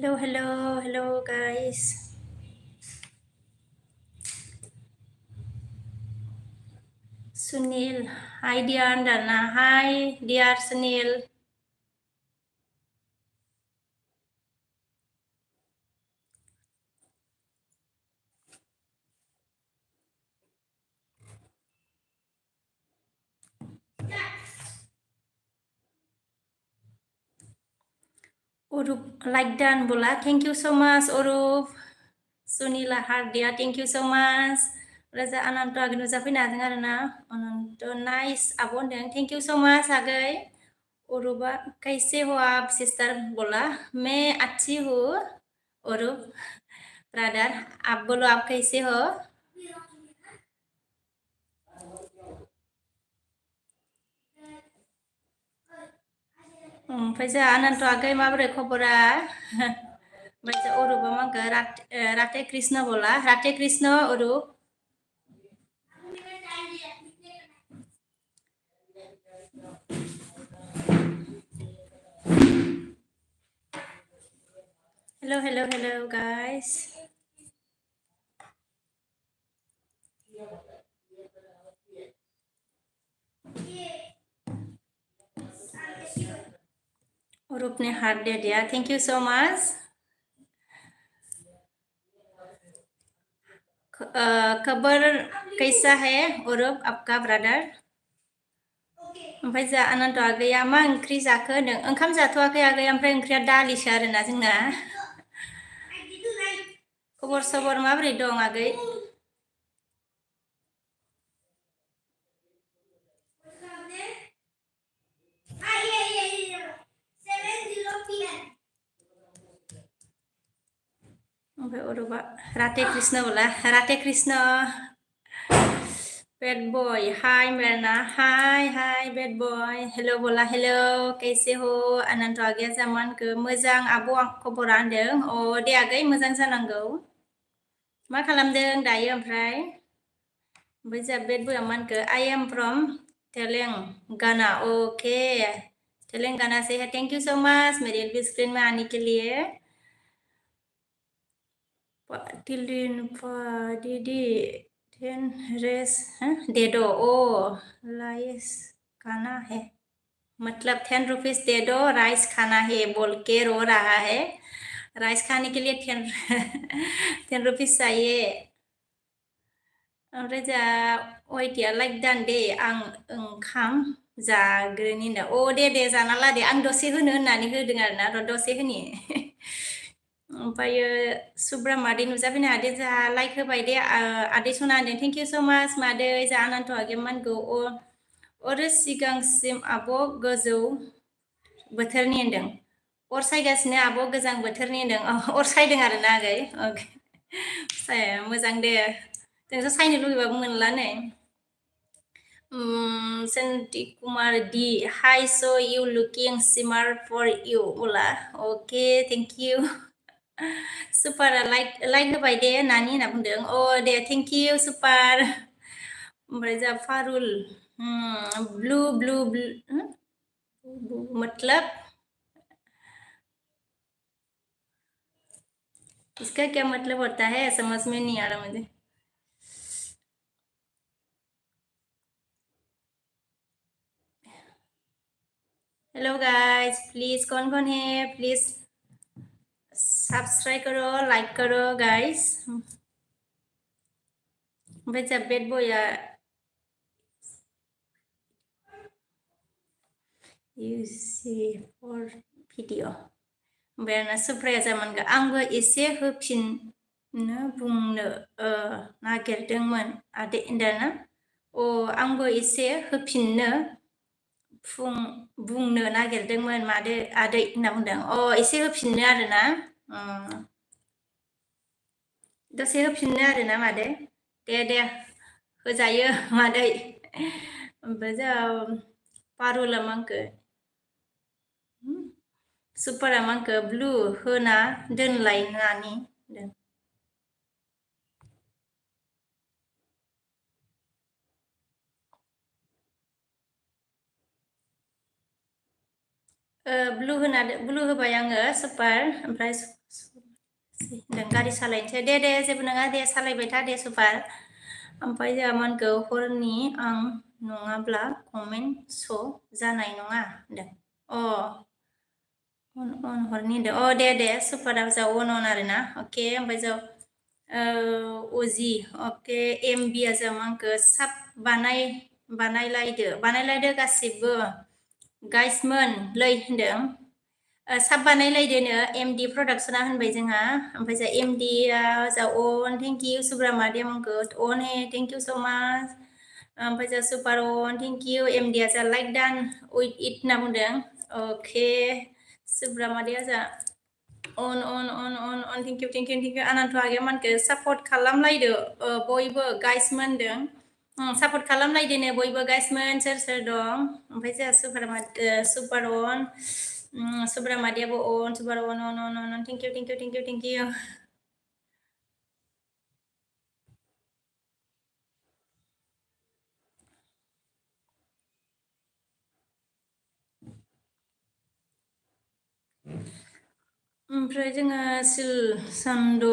Hello guys. Sunil, hi dear Dana, hi dear Sunil. Urup like dan bola, thank you so much Urup. Sunila Hardia, thank you so much. Raja Ananto agin ucapin nating arena. Ananto nice abon deng, thank you so much agai. Uruba, कैसे हो आप sister बोला मैं अच्छी हूँ उरुप brother आप बोलो आप कैसे हो फैसा अनंत आगे माबोरै खबरा बायसा उरुबा मांखो राते कृष्ण बोला राते कृष्ण उरुप hello guys उरुप ने हार्ट दे दिया थैंक यू सो मच खबर कैसा है उरुप आपका ब्रदर ओमफ्राय जा अनन्त आगैया मा ओंख्रि जाखो होनदों ओंखाम जाथ'वाखै आगै ओमफ्राय ओंख्रिया दालिसो आरोना जोंना खबर सबर माबोरै दं आगै ओमफ्राय उरुपा राते कृष्ण बोला राते Krishna Bad boy, hi Merna, hi bad boy, hello bola hello, कैसे हो अनन्त आगैया जामानखो मोजां आब' आं खबरा होनदों अ दे आगै मोजां जानांगौ मा खालामदों दायो ओमफ्राय जा bad boy मानखो I am from Telangana okay Telangana से है थैंक यू सो मच मेरे एलबी स्क्रीन में आने के लिए तिलिन दीदी टेन रेस डेडो ओ लाइस खाना है मतलब 10 रुपीस दे दो राइस खाना है बोल के रो रहा है राइस खाने के लिए 10 रुपीस चाहिए ओमफ्राय जा वाइटिया लाइक दान दे आं ओंखाम जाग्रोनिनो अ दे जाना ला दे आं दसे होनो होननानै होदों आरोना र' दसे होनि ओमफ्रायो सुब्रा मादै नुजाफैनो हादे जा लाइक होबाय दे आदै सना होनदों थेंक इउ स' माच मादै जा आनन्त आगेमानखौ अरो सिगांसिम आब' गोजौ बोथोरनि होनदों अर सायगासिनो आब' गोजां बोथोरनि होनदों अर सायदों आरोना आगै मोजां दे जोंथ' सायनो लुगैबाबो मोनला नै Santi Kumar D. Hi, so you looking smart for you, Ola. Okay, thank you. Super, like होबाय दे नानि होनना बुंदों अ दे thank you super. ओमफ्राय जा फारुल ब्लू मतलब इसका क्या मतलब होता है समझ में नहीं आ रहा मुझे हेलो गाइस प्लीज कौन है प्लीज सब्सक्राइब करो लाइक करो गाइस ओमफ्राय जा बेड बया you see for video ओमफ्राय आंना सुप्राया जामानगो आंबो एसे होफिननो बुंनो नागिरदोंमोन आदै दाना अ आंबो एसे होफिननो बुंनो नागिरदोंमोन मादै आदै होनना बुंदों अ एसे होफिननो आरोना दसे होफिननो आरोना मादै दे होजायो मादै ओमफ्राय जा पारुला मांखो सुपारा मांखो ब्लु होना दोनलाय नानि ब्लु होबाय आङो सुपार ओमफ्राय नों गारि सालायनोसै दे जेबो नङा दे सालायबाय था दे सुपार ओमफ्राय जोंहा मानगौ हरनि आं नङाब्ला कमेन्ट श' जानाय नङा होनदों अन हरनि होनदों दे सुपाराव जा अन आरोना अके ओमफ्राय जा अजि अके एमबिया जा मानखौ साब बानायलायदो गासिबो गाइसमोन लै होनदों साब बानायलायदोनो एमडि प्रडाक्सना होनबाय जोंहा ओमफ्राय जा एमडि जा अन थेंक इउ सुब्रामा देमंखौ अन हे थेंक इउ स' माच ओमफ्राय जा सुपार अन थेंक इउ एमडिया जा लाइक डान उइथ इट होनना बुंदों अके सुब्रामादिया जा अन थेंक इउ आनन्द आगैया मानखौ सापर्ट खालामलायदो बयबो गाइस मोनदों सापर्ट खालामलायदोनो बयबो गाइसमोन सोर दं ओमफ्राय जोंहा सुपार अन सुब्रामादियाबो अन सुपार अन थेंक इउ ओमफ्राय जोङो सिल सान्द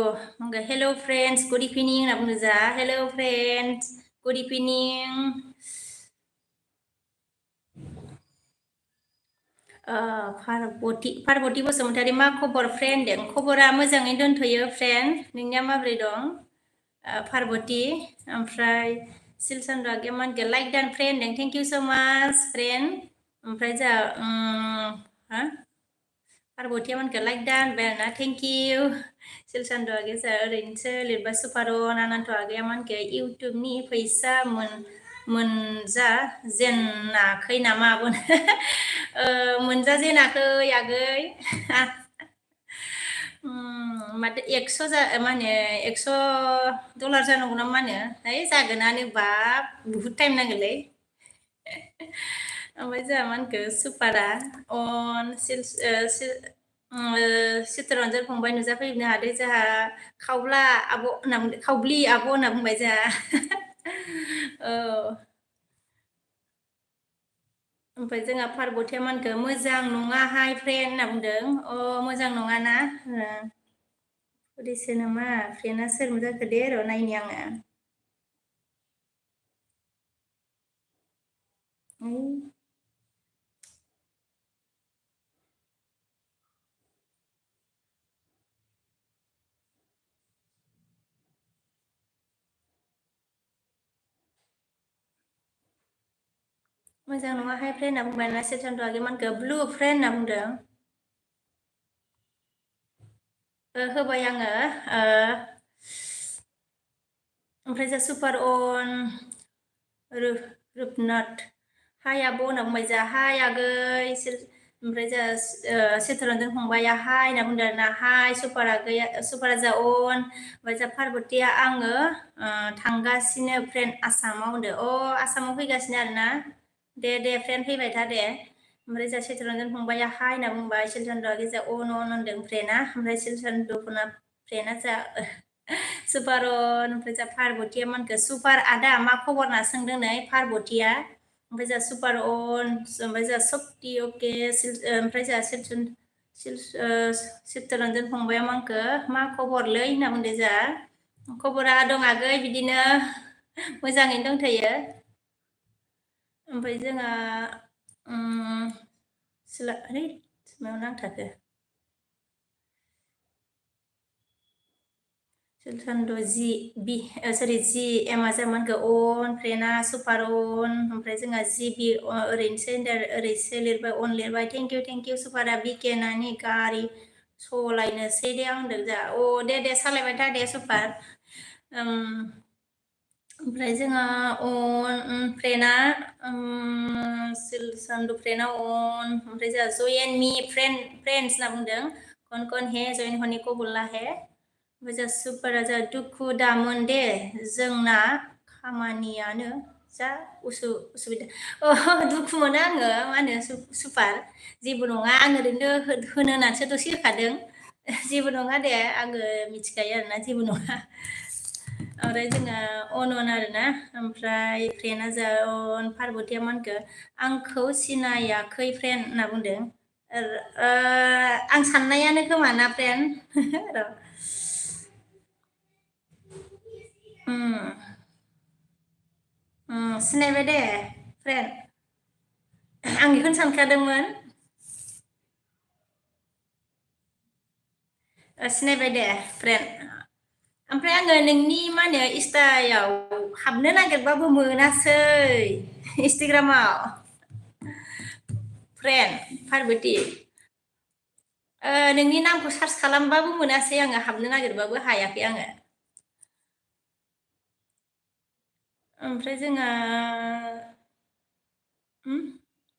हेल' फ्रेन्ड्स गुड इभिनिं होनना बुंदों जा हेल' फ्रेन्ड्स गुड इभिनिं पार्बति बसुमतारी मा खबर फ्रेन्ड दं खबरा मोजाङै दोनथ'यो फ्रेन्ड नोंनिया माबोरै दं पार्बति ओमफ्राय सिल सान्द गेमानके लाइक डान फ्रेन्ड दं थेंक इउ स' माच फ्रेन्ड ओमफ्राय जा पार्बतिया मानखौ लाइक डान बेना थेंक इउ सिल सान्द आगे जा ओरैनोसो लिरबा सुपारन आनन्द आगैया मानखौ इउटुबनि फैसा मोनजा जेनाखै नामा मोनजा जेनाखै आगै माथो 100 मा होनो $100 जानांगौ ना मा होनो है जागोनानो बाब बुहुद टाइम नांगोनलै ओमफ्राय जोंहा मा होनखो सुपारा अन चित्तरन्जन फंबाय नुजाफैनो हादों जोंहा खावब्ला आब' होनना बुंदों खावब्लि आब' होनना बुंबाय जोंहा ओमफ्राय जोंहा पार्बतिया मानखौ मोजां नङाहाय फ्रेन्ड होनना बुंदों मोजां नङाना उदिसे नामा फ्रेन्डआ सोरमोन जाखो दे र' नायनि आङो मोजां नङाहाय फ्रेन्ड होनना बुंबाय ना सिलचन्द्र आगैमोनखौ ब्लु फ्रेन्ड होनना बुंदों होबाय आङो ओमफ्राय जा सुपार अन रुपनाथ हाय आब' होनना बुंबाय जा हाय आगै ओमफ्राय जा चित्तरन्जन फंबाया हाय होनना बुंदों आरोना हाय सुपारा जा अन ओमफ्राय जा पार्बतिया आङो थांगासिनो फ्रेन्ड आसामाव होनदो आसामाव फैगासिनो आरोना दे फ्रेन्ड फैबाय था दे ओमफ्राय जा चित्तरन्जन फंबाया हाय होनना बुंबाय सिलचन्द्रआ गेजेर अन होनदों फ्रेन्डआ ओमफ्राय सिलचन्द्रफोरना फ्रेन्डआ जा सुपार अन ओमफ्राय जा पार्बतिया मानखौ सुपार आदा मा खबर होनना सोंदों नै पार्बतिया ओमफ्राय जा सुपार अन ओमफ्राय जा सक्ति अके ओमफ्राय जा चित्तरन्जन फंबाया मानखौ मा खबरलै होनना बुंदों जा खबरा दं आगै बिदिनो मोजाङैनो दंथ'यो ओमफ्राय जोंहा मायाव नांथाखो सिलचन्द्र जि एमा जामानखौ अन फ्रेन्डआ सुपार अन ओमफ्राय जोंहा बि ओरैसो लिरबाय अन लिरबाय थेंक इउ सुपारा बिके नानि गारि सलायनोसै दे आं होनदों जा दे सालायबाय था दे सुपार ओमफ्राय जोंहा अन फ्रेन्डआ सिलचन्द्र फ्रेन्डआ अन ओमफ्राय जोंहा जयेन मी फ्रेन्ड्स होनना बुंदों कन हे जयेन होने को बोला है ओमफ्राय जा सुपारा जा दुखु दामोन दे जोंना खामानियानो जा उसुबिदा दुखु मोनो आङो मा होनो सुपार जेबो नङा आं ओरैनो होनो होननानैसो दसे होखादों जेबो नङा दे आङो मिथिखायो आरोना जेबो नङा ओमफ्राय जोंहा अन आरोना ओमफ्राय फ्रेन्डआ जा अन पार्बतिया मानखौ आंखौ सिनायाखै फ्रेन्ड होनना बुंदों आं साननायानो खोमा ना फ्रेन्ड र' सिनायबाय दे फ्रेन्ड आं बेखौनो सानखादोंमोन सिनायबाय दे फ्रेन्ड ओमफ्राय आङो नोंनि मा होनो इन्स्टायाव हाबनो नागिरबाबो मोनासै इन्स्टाग्रामाव फ्रेन्ड पार्बति नोंनि नामखौ सार्च खालामबाबो मोनासै आङो हाबनो नागिरबाबो हायाखै आङो ओमफ्राय जोंहा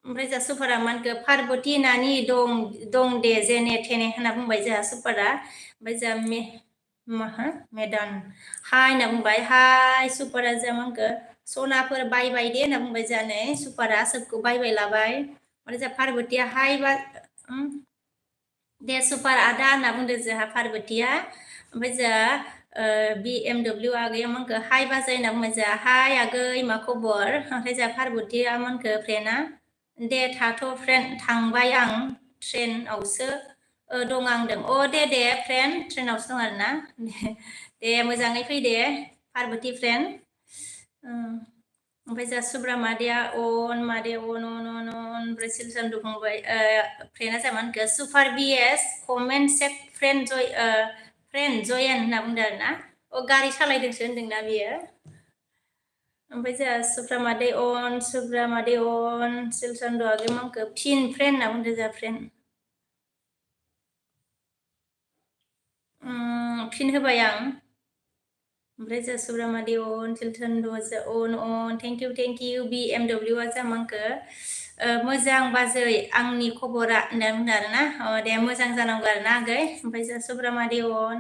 ओमफ्राय जोंहा सुपारा मा होनखो पार्बति नानि दं दे जेने थेने होनना बुंबाय जोंहा सुपारा ओमफ्राय जोंहा मेदान हाय होनना बुंबाय हाय सुपारा जोंहा मा होनखो सनाफोर बायबाय दे होनना बुंबाय जोंहा नै सुपारा सोबखौ बायबाय लाबाय ओमफ्राय जोंहा पार्बतिया हाय बा दे सुपार आदा होनना बुंदो जोंहा पार्बतिया ओमफ्राय जोंहा BMW आगैया मानखो हाय बाजै होनना बुंबाय जोंहा हाय आगै मा खबर ओमफ्राय जोंहा पार्बतिया मानखो फ्रेन्डआ दे थाथ' फ्रेन्ड थांबाय आं ट्रेनावसो दं आं होनदों दे फ्रेन्ड ट्रेनावसो दं आरोना दे मोजाङै फै दे पार्बति फ्रेन्ड ओमफ्राय जोंहा सुब्रा मादैया अन मादैया अन ओमफ्राय सिलसान्डु बुंबाय फ्रेन्डआ जोंहा मा होनखो सुपार बिएस कमेन्ट सेक फ्रेन्ड जयेन होनना बुंदों आरोना गारि सालायदोंसो होनदोंना बियो ओमफ्राय जोंहा सुब्रा मादै अन सिलसान्डु आगै मांखो फिन फ्रेन्ड होनना बुंदों जोंहा फ्रेन्ड फिन होबाय आं ओमफ्राय जोंहा सुब्रामादि अन सिलसान्डु अन थेंक इउ BMW आ जोंहा मांखो मोजां बाजै आंनि खबरा होनना बुंदों आरोना दे मोजां जानांगौ आरोना आगै ओमफ्राय जोंहा सुब्रामादि अन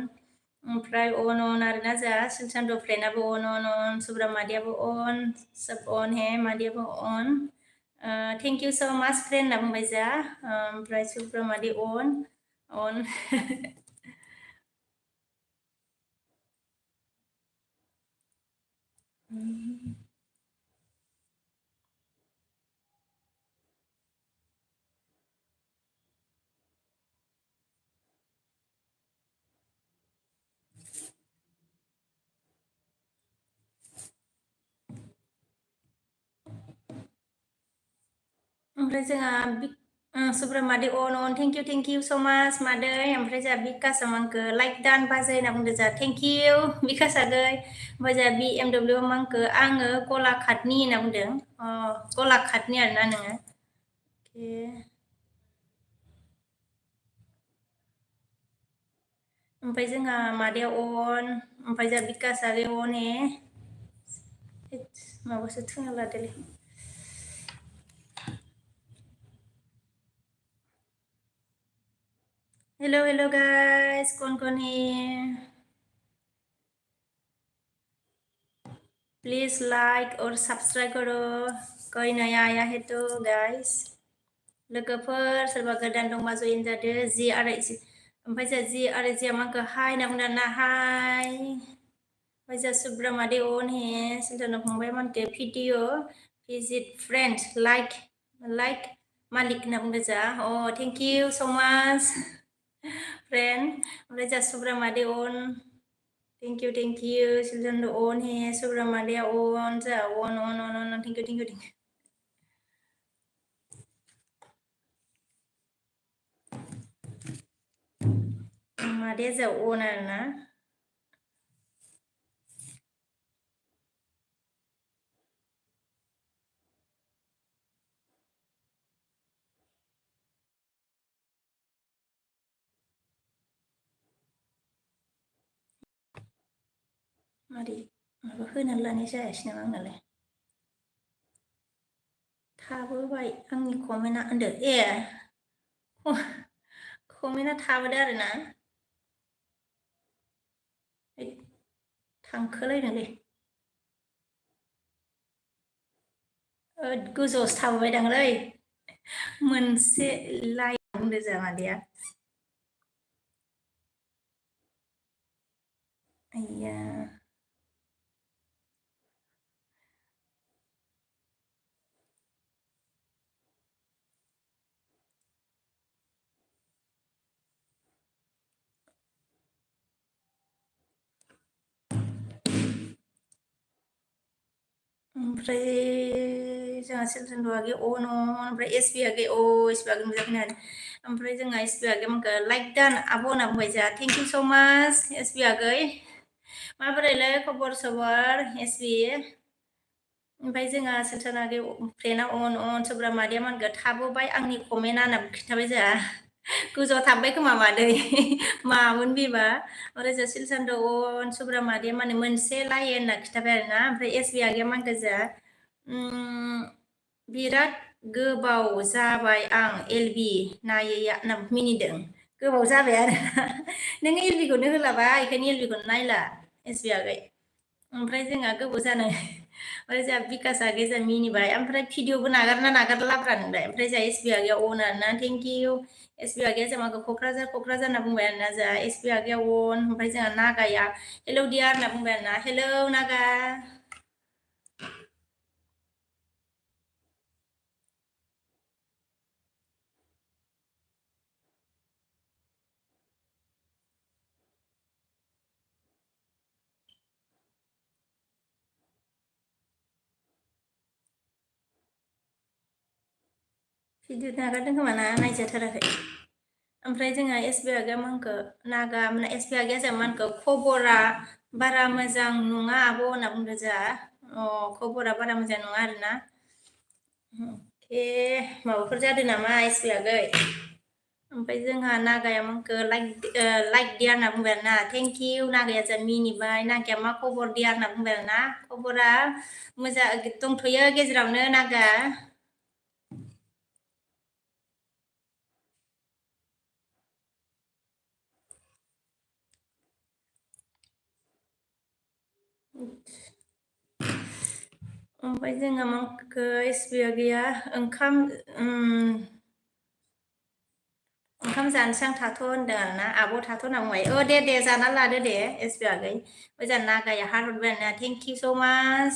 ओमफ्राय अन आरोना जोंहा सिलसान्डु फ्रेन्डआबो अन सुब्रा मादैयाबो अन सब अन हे मादैयाबो अन थेंक इउ स' माच फ्रेन्ड होनना बुंबाय जोंहा ओमफ्राय सुब्रा मादै अन ओमफ्राय जोंहा सुब्रा मादै अन थेंक इउ स' माच मादै ओमफ्राय जोंहा बिकास आंखो लाइक दान बाजै होनना बुंदों जोंहा थेंक इउ बिकास आगै ओमफ्राय जोंहा BMW आंखो आङो गलाघाटनि होनना बुंदों गलाघाटनि आरोना नोङो ओमफ्राय जोंहा मादैया अन ओमफ्राय जोंहा बिकास आगै अन हे माबासो थुना लादोलै हेलो गाइस कौन है प्लीज लाइक और सब्सक्राइब करो कोई नया आया है तो गाइस लोगोफोर सोरबा गोदान दंबा जइन जादो जि आरो ओमफ्राय जोंहा जि आरो जिया माखौ हाय होनना बुंदों ना हाय ओमफ्राय जोंहा सुब्रा मादै अन हे सिन्थाना फंबाय मानखो भिडिअ भिजिट फ्रेन्ड लाइक मालिक होनना बुंदों जोंहा थेंक इउ स' माच फ्रेन्ड ओमफ्राय जोंहा सुब्रा मादै अन थेंक इउ सिलजान्डु अन हे सुब्रा मादैया अन जोंहा अन थेंक इउ मादैया जोंहा अन आरोना मारै माबा होनानै लानाय जायासै नामा आंनालाय थाबोबाय आंनि कमेन्टआ होनदो कमेन्टआ थाबोदो आरोना थांखोलायदोंलै गोजौआवसो थाबोबाय दांलै मोनसे लाइन बुंदो जोंहा मादैया आइया ओमफ्राय जोंहा सेलसेन आगे अ न ओमफ्राय एसबि आगे अ एसबि आगे मोजां खोनादों ओमफ्राय जोंहा एसबि आगे माखौ लाइक दान आब' होनना बुंबाय जोंहा थेंक इउ स' माच एसबि आगै माबोरैलाय खबर सबर एसबि ओमफ्राय जोंहा सेलसेन आगे फ्रेन्डआ अन सोब्रा मादैया मानगो थाबोबाय आंनि कमेन्टआ होनना खिन्थाबाय जोंहा गोजौआव थाबबाय खोमा मादै मामोन बेबा ओमफ्राय जों सिलसान्द अन सुब्रा मादैया माने मोनसे लाइन होनना खिन्थाबाय आरोना ओमफ्राय एसबि आगैया मानगो जोंहा बिराद गोबाव जाबाय आं एलबि नायैया होनना मिनिदों गोबाव जाबाय आरो नों एलबिखौनो होलाबा बेखायनो एलबिखौनो नायला एसबि आगै ओमफ्राय जोंहा गोबाव जानो ओमफ्राय जोंहा बिकास आगै जोंहा मिनिबाय ओमफ्राय भिडिअबो नागारना नागारलाब्रा नोंलाय ओमफ्राय जोंहा एसबि आगैया अन आरोना थेंक इउ एसबि आगैया जोंहा क'क्राझार होनना बुंबाय आरोना जोंहा एसबि आगैया अन ओमफ्राय जोंहा नागाया हेलौ डियार होनना बुंबाय आरोना हेलौ नागा भिडिअ नागारदों खोमा ना नायजाथाराखै ओमफ्राय जोंहा एसबि आगैया मानखो नागा एसबि आगैया जोंहा मानखो खबरा बारा मोजां नङा आब' होनना बुंदो जोंहा खबरा बारा मोजां नङा आरोना माबाफोर जादों नामा एसबि आगै ओमफ्राय जोंहा नागाया मानखो लाइक दियार होनना बुंबाय आरोना थेंक इउ नागाया जोंहा मिनिबाय नागाया मा खबर दियार होनना बुंबाय आरोना खबरा मोजां दंथ'यो गेजेरावनो नागा ओमफ्राय जोंहा माखो एसबि आगैया ओंखाम जानोसै आं थाथ' होनदों आरोना आब' थाथ' होनना बुंबाय दे जाना लादो दे एसबि आगै ओजा नागाया हार्ट हरबाय आरोना थेंक इउ स' माच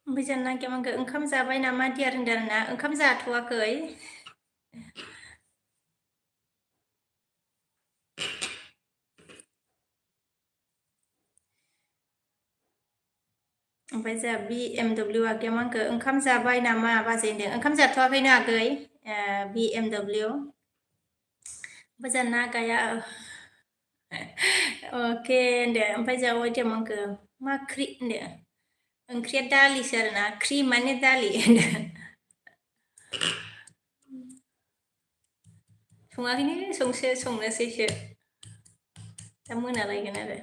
ओमफ्राय जोंहा नागिया मानखो ओंखाम जाबाय नामा दियार होनदों आरोना ओंखाम जाथ'वाखै ओमफ्राय जोंहा BMW आगैया मानखो ओंखाम जाबाय नामा बाजै होनदों ओंखाम जाथ'वाखैनो आगै BMW ओमफ्राय जोंहा नागाया अके होनदो ओमफ्राय जोंहा वाइटिया मानखो मा ख्रि होनदो ओंख्रिया दालिसो आरोना ख्रि माने दालि सङाखैनो संनोसैसो दा मोनालायगोन आरो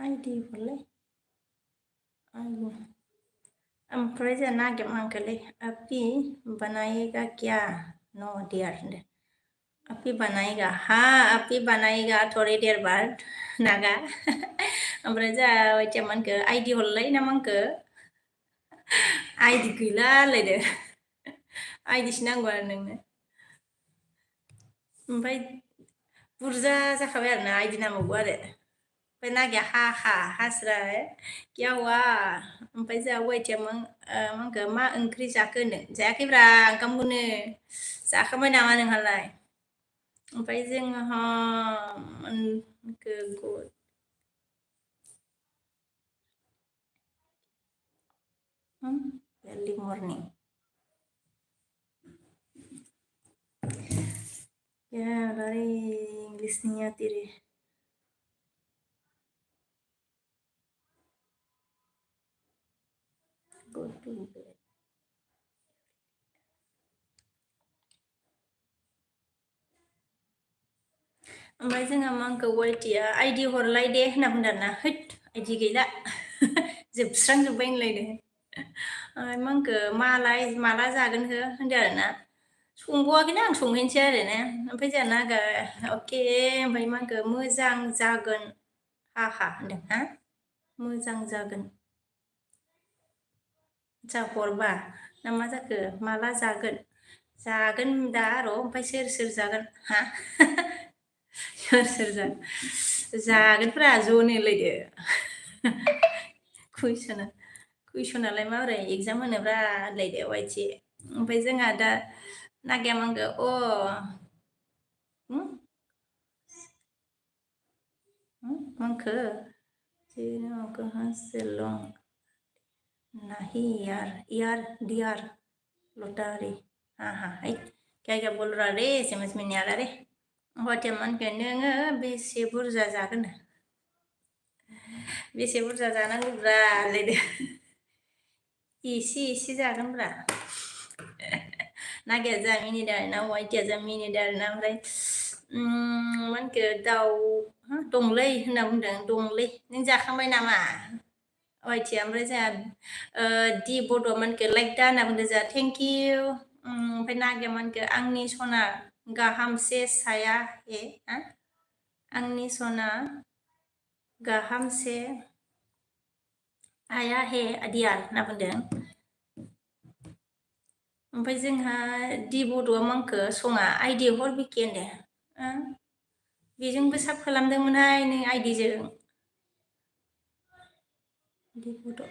आइदि हरलाय आयु ओमफ्राय जोंहा नागिर मांखोलै अपि बनाएगा क्या नो डियार होनदो अपि बनाएगा हाँ अपि बनाएगा थोड़ी देर बाद नागा ओमफ्राय जोंहा वाइटिया मानखो आइदि हरलाय ना मानखो आइदि गैला होनलायदो आइदिसो नांगौ आरो नोंनो ओमफ्राय बुरजा जाखाबाय आरोना आइदि नांबावगौ आरो नागिया हास्रा गियावा ओमफ्राय जोंहा वाइटिया मांखो मा ओंख्रि जाखो होनो जायाखैब्रा ओंखामखौनो जाखांबाय नामा नोंहालाय ओमफ्राय जोङो good early morning ya dari Inggrisnya tiri go to bed ओमफ्राय जोंहा मांखौ वाइटिया आइडि हरलाय दे होनना बुंदों आरोना हैद आइडि गैला जोबस्रांजोब्बाय होनलायदों ओमफ्राय मांखो माला जागोन हो होनदों आरोना संबावाखैनो आं संहैनोसै आरो ना ओमफ्राय जोंहा नागा अके ओमफ्राय मांखो मोजां जागोन हा होनदों हा मोजां जागोन जा हरबा ना मा जाखो माला जागोन दा र' ओमफ्राय सोर जागोन हा सोर जागोनफ्रा ज'नो होनलायदो कुइसनालाय माबोरै एगजाम होनोब्रा होनलायदो वाइटि ओमफ्राय जोंहा दा नागिया मांगो मांखो सेलं नहीं यार डियार लटारी है क्या बोल रहा रे समझ में नहीं आ रहा रे वाटिया मानखो नोङो बेसे बुरजा जागोन बेसे बुरजा जानांगौब्रा होनलायदो एसे जागोनब्रा नागिया जा मिनिदों आरोना वाइटिया जा मिनिदों आरोना ओमफ्राय मानखो दाउ दंलै होनना बुंदों दंलै नों जाखांबाय नामा वाइटिया ओमफ्राय जोंहा दि बड' मानखो लाइक दा होनना बुंदों जोंहा थेंक इउ ओमफ्राय नागिया मानखो आंनि सना गाहामसे साया हे आंनि सना गाहामसे आया हे दियार होनना बुंदों ओमफ्राय जोंहा दि बड'आ मांखो सङा आइडि हर बिकि होनदों बेजोंबो साब खालामदोंमोनहाय नों आइडिजों दि बड'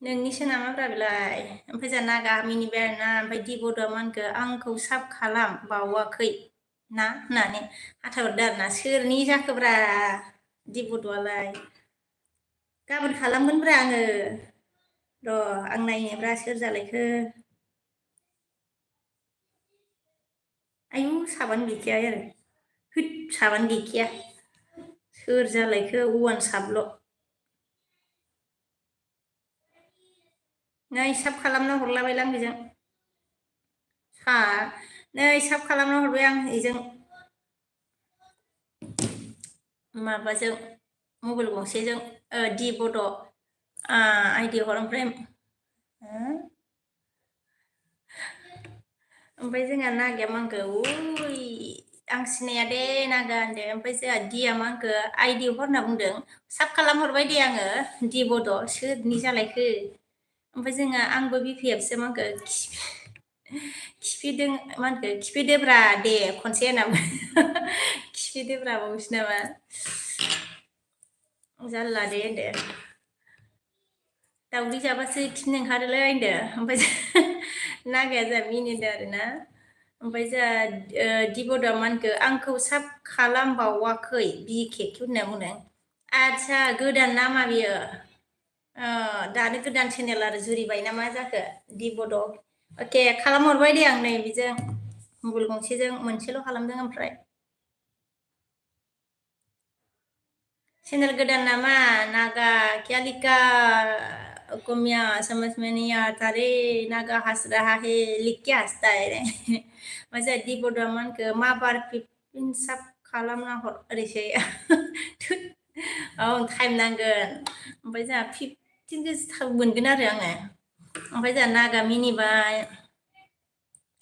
नोंनिसो नामाब्रा बेलाय ओमफ्राय जोंहा नागा मिनिबाय आरोना ओमफ्राय दि बड'आ मानखो आंखौ साब खालाम बावाखै ना होननानै हाथाहरदो आरोना सोरनि जाखोब्रा दि बड'आलाय गाबोन खालामगोनब्रा आङो र' आं नायनोब्रा सोर जालायखो आयु साबानो गैखाया आरो होद साबानो गैखाया सोर जालायखो अवान साबल' नै साब खालामना हरलाबायलां बेजों नै साब खालामना हरबाय आं बेजों माबाजों मबाइल गंसेजों दि बड' आइडि हर ओमफ्राय जोंहा नागिया मांखो उइ आं सिनाया दे नागा होनदों ओमफ्राय जोंहा दिया मांखो आइडि हर होनना बुंदों साब खालामहरबाय दे आङो दि बड' सोरनि जालायखो ओमफ्राय जोंहा आंबो बिपिएफसो मांखो खिफिदों मा होनखो खिफिदोब्रा दे खनसे होनना खिफिदोब्रा बावसो नामा जारला दे होनदो दाउदै जाबासो खिनो ओंखारोलै होनदो ओमफ्राय नागाया जोंहा मिनिदों आरोना ओमफ्राय जोंहा दि बड'आ मानखो आंखौ साब खालामबावाखै बिखेखौ होनना बुंदों आदसा गोदान नामा बियो दानो गोदान चेनेल आरो जुरिबाय ना मा जाखो दि बड' अके खालामहरबाय दे आं नै बेजों मबाइल गंसेजों मोनसेल' खालामदों ओमफ्राय चैनल गोदान नामा नागा क्या लिखा कोमिया समझ में नहीं आता रे नागा हंस रहा है लिख के हंसता है रे मजा दी बड'आ मानखो मा बार 15 साब खालामना हर ओरैसो औ टाइम नांगोन ओमफ्राय जोंहा 15 मोनगोन आरो आङो ओमफ्राय जोंहा नागा मिनिबाय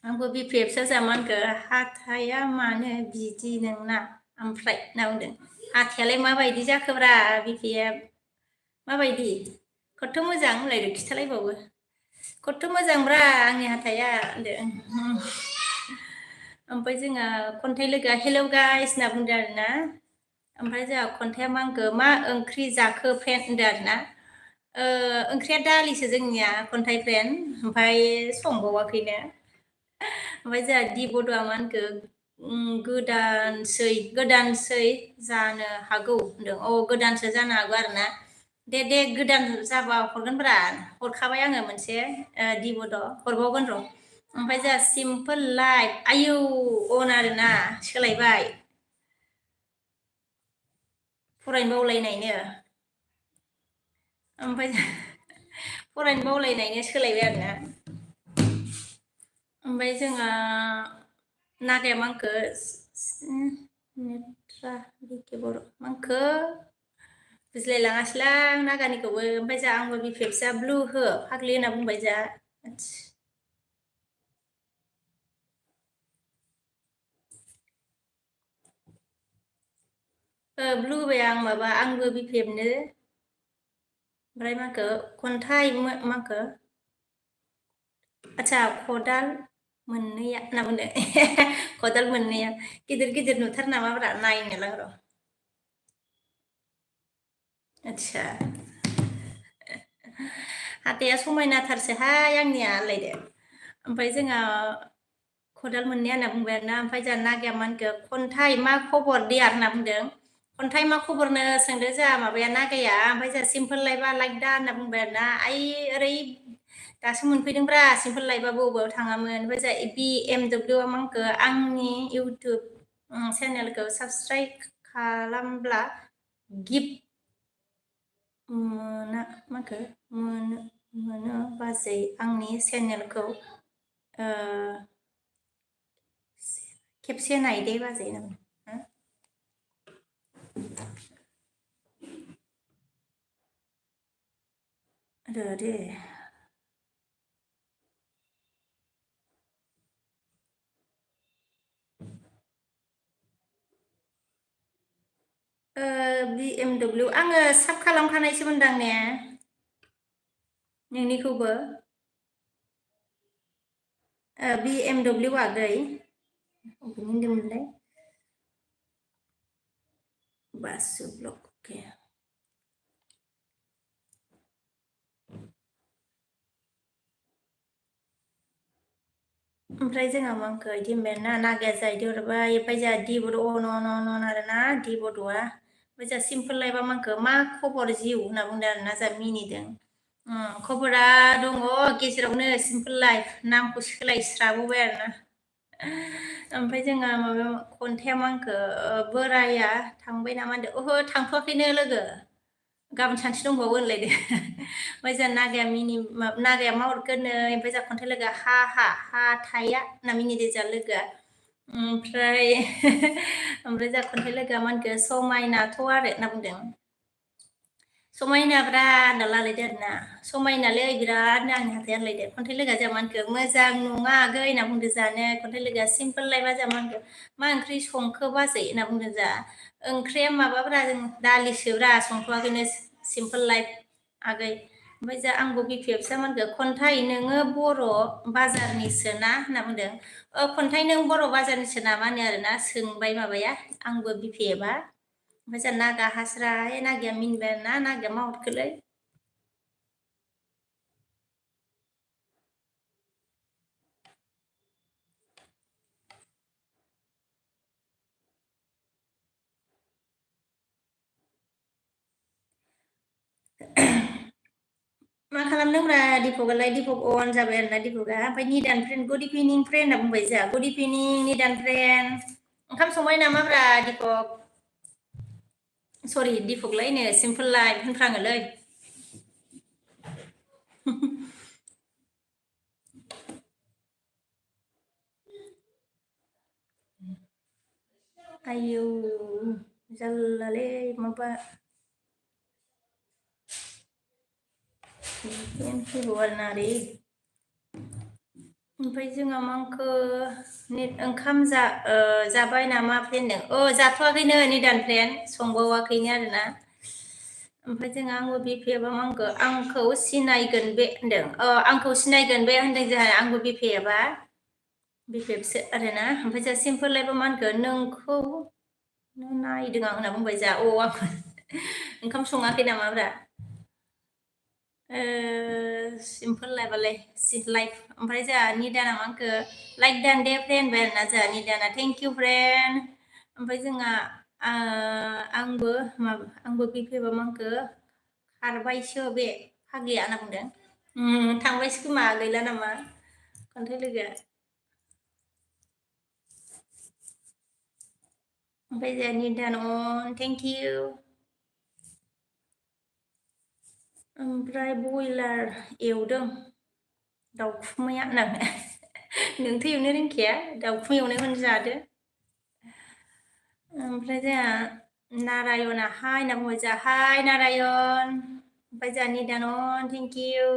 आंबो बिपिएफसो जामानखो हाथाया मानो बिदि नोंना ओमफ्राय होनना बुंदों हाथायालाय माबायदि जाखोब्रा बिपिएफ माबायदि खथ्थ' मोजां होनलायदो खिथालायबावो खथ्थ' मोजांब्रा आंनि हाथाया होनदों ओमफ्राय जोंहा खन्थाइ लोगोआ हेलौ गाइस होनना बुंदों आरोना ओमफ्राय जोंहा खन्थाइया मा होनखो मा ओंख्रि जाखो फ्रेन्ड होनदों आरोना ओंख्रिया दालिसो जोंनिया खन्थाइ फ्रेन्ड ओमफ्राय संबावाखैनो ओमफ्राय जोंहा दि बड'आ मा होनखो गोदानसै जानो हागौ होनदों गोदानसो जानो हागौ आरोना दे गोदान जाबा हरगोनब्रा हरखाबाय आङो मोनसे दि बड' हरबावगोन र' ओमफ्राय जोंहा सिम्पोल लाइफ आयौ अन आरोना सोलायबाय फरायनो बावलायनायनो ओमफ्राय फरायनो बावलायनायनो सोलायबाय आरोना ओमफ्राय जोंहा नागाया मा होनखो BKबर' मा होनखो बुजिलायलाङासैलां नागानिखौबो ओमफ्राय जोंहा आंबो बिफेबसा ब्लु हो फाग्लि होनना बुंबाय जोंहा ब्लु होबाय आं माबा आंबो बिफेबनो ओमफ्राय मा होनखो खन्थाइ मा होनखो आच्छा खदाल मोननैया होनना बुंदों खदाल मोननैया गिदिर गिदिर नुथार नामाब्रा नायनोलां र' आच्छा हाथाया समायनाथारसोहाय आंनिया होनलायदो ओमफ्राय जोंहा खदाल मोननैया होनना बुंबाय आरोना ओमफ्राय जोंहा नागाया मा होनखो खन्थाइ मा खबर देयार होनना बुंदों खन्थाइ मा खबरनो सोंदो जोंहा माबाया नागाया ओमफ्राय जोंहा सिम्पोल लाइफआ लाइक दा होनना बुंबाय आरोना ओरै दासो मोनफैदोंब्रा सिम्पोल लाइफआ बबेयाव थाङामोन ओमफ्राय जोंहा BMW मा होनखो आंनि इउटुब चेनेलखौ साबसक्राइब खालामब्ला गिफ्ट मोना मा होनखो मोनो बाजै आंनि चेनेलखौ खेबसे नायदे बाजै दे BMW आङो साब खालामखानायसोमोनदां ने नोंनिखौबो BMW आगै अबेनि होनदोंमोनलाय बासु ब्लग अके ओमफ्राय जोंहा मा होनखो बिदि होनबाय आरोना नागाया जाहा बिदि हरबाय ओमफ्राय जोंहा दि बड' अन आरोना दि बड'आ ओमफ्राय जोंहा सिम्पोल लाइफआ मा होनखो मा खबर जिउ होनना बुंदों आरोना जोंहा मिनिदों खबरा दङ गेजेरावनो सिम्पोल लाइफ नामखौ सोलायस्राबोबाय आरोना ओमफ्राय जोंहा माबा खन्थाइया मा होनखो बोराया थांबाय नामा होनदों ओहो थांथ'वाखैनो लोगो गाबोन सानसे दंबावो होनलायदो ओमफ्राय जोंहा नागाया मा हरखोनो ओमफ्राय जोंहा खन्थाइ लोगोआ हा थाया होनना मिनिदो जोंहा लोगोआ ओमफ्राय जोंहा खन्थाइ लोगोआ मा होनखो समायनाथ' आरो होनना बुंदों समायनाब्रा होनना लालायदो आरोना समायनालै बिरादनो आंनि हाथाया होनलायदो खन्थाइ लोगोआ जोंहा मा होनखो मोजां नङा आगै होनना बुंदो जानो खन्थाइ लोगोआ सिम्पोल लाइफआ जोंहा मा होनखो मा ओंख्रि संखो बाजै होनना बुंदों जोंहा ओंख्रिया माबाब्रा जों दालिसोब्रा संथ'वाखैनो सिम्पोल लाइफ आगै ओमफ्राय जोंहा आंबो बिफिएफसो मा होनखो खन्थाइ नोङो बर' बाजारनिसो ना होनना बुंदों खन्थाइ नों बर' बाजारनिसो नामा होनो आरोना सोंबाय माबाया आंबो बिफिएफआ ओमफ्राय जोंहा नागा हास्राय नागाया मिनिबाय आरोना नागाया मा हरखोलै मा खालामदोंब्रा दिपकआलाय दिपक अन जाबाय आरोना दिपकआ ओमफ्राय निदान फ्रेन्ड गुड इभिनिं फ्रेन्ड होनना बुंबाय जोंहा गुड इभिनिं निदान फ्रेन्ड ओंखाम संबाय नामाब्रा दिपक सरि दिपकलायनो सिम्पोल लाइफ होनफ्राङोलै आयौ जारलालै माबा फैगौ आरोना ओरै ओमफ्राय जोंहा मा होनखो ओंखाम जाबाय नामा फ्रेन्डनो जाथ'वाखैनो निदान फ्रेन्ड संबावाखैनो आरोना ओमफ्राय जोंहा आंबो बिफिएफआ मा होनखो आंखौ सिनायगोन बे होनदों आंखौ सिनायगोन बे होनदों जोंहा आंबो बिफिएफआ आरोना ओमफ्राय जोंहा सिम्पोल लाइफआ मा होनखो नोंखौ नायदों आं होनना बुंबाय जा आं ओंखाम सङाखै नामाब्रा सिम्पोल लाइफआलाय लाइफ ओमफ्राय जोंहा निदाना मा आंखो लाइक दान दे फ्रेन्ड बाय आरोना जोंहा निदाना थेंक इउ फ्रेन्ड ओमफ्राय जोंहा आंबो बिफेबा मा आंखो खारबायसो बे फाग्लिया होनना बुंदों थांबायसो खोमा गैला नामा खन्थाइ लोगोआ ओमफ्राय जोंहा निदान थेंक इउ ओमफ्राय बयलार एवदों दाउखुमैया नोंथ' एवनो रोंखाया दाउखुमै एवनायखौनो जादो ओमफ्राय जोंहा नारायणआ हाय होनना बुंबाय जोंहा हाय नारायण ओमफ्राय जोंहा निदान थेंक इउ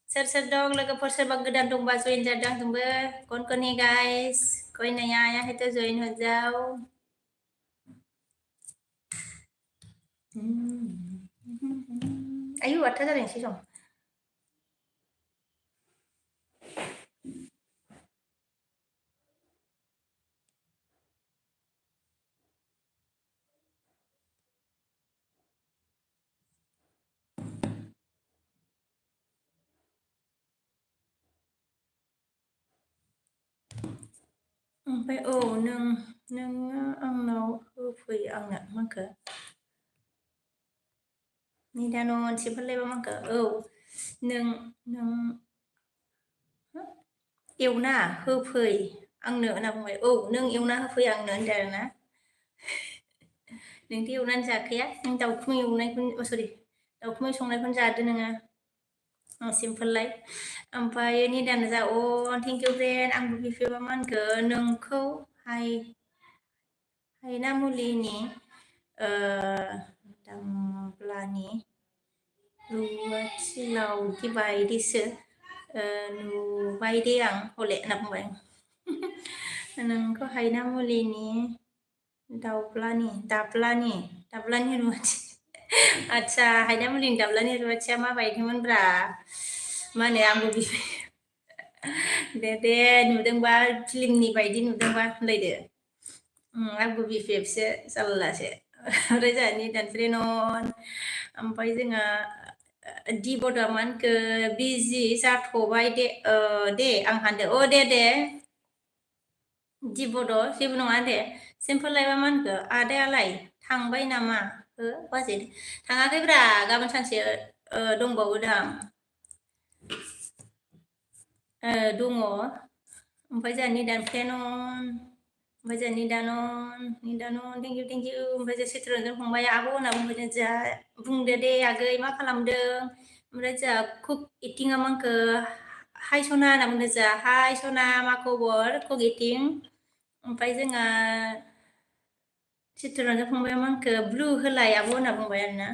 सोर सोर दं लोगोफोर सोरबा गोदान दंबा जइन जादों आंजोंबो कौन कौन है गाइस कोई नया आया है तो जॉइन हो जाओ आयु 8 जादोंसै सम ओमफ्राय नोङो आंनाव होफै आंनो माखो निदान सिम्पोललायबा माखो नों एवना होफै आंनो होनना बुंबाय नों एवना होफै आंनो होनदों आरोना नोंथ' एवनानै जाखाया नों दाउखुमै एवनायखौनो सरि दाउखुमै संनायखौनो जादो नोङो सिम्पोल लाइफ ओमफ्राय निदान जा थेंक इउ फ्रेन्ड आंबो बिफेबा मा होनखो नोंखौ हायना मुलिनि दामब्लानि रुवाथिलाव बायदिसो नुबाय दे आं हले होनना बुंबाय नोंखौ हायना मुलिनि दाब्लानि रुवाथि आदसा हायना मुलिनि दाब्लानि रुवाथिया माबायदिमोनब्रा मा होनो आंबो दे नुदोंबा फिल्मनि बायदि नुदोंबा होनलायदो आंबो बिफेबसो जारलासो ओमफ्राय जोंहा निदान फ्रेन्ड ओमफ्राय जोंहा दि बड'आ मा होनखो बिजि जाथ'बाय दे आं हानदो दे दि बड' जेबो नङा दे सिम्पोल लाइफआ मा होनखो आदायालाय थांबाय नामा बाजै थाङाखैब्रा गाबोन सानसे दंबावो दां दङ ओमफ्राय जोंहा निदान फ्रेन्ड ओमफ्राय जोंहा निदान थेंक इउ ओमफ्राय जों चित्रन्जन फंबाय आब' होनना बुंबाय जोंहा बुंदो दे आगै मा खालामदों ओमफ्राय जोंहा कुक इटिंआ मा होनखो हाय सना होनना बुंदों जोंहा हाय सना मा खबर कुक इटिं ओमफ्राय जोंहा चित्रन्जन फंबाया मा होनखो ब्लु होलाय आब' होनना बुंबाय आरोना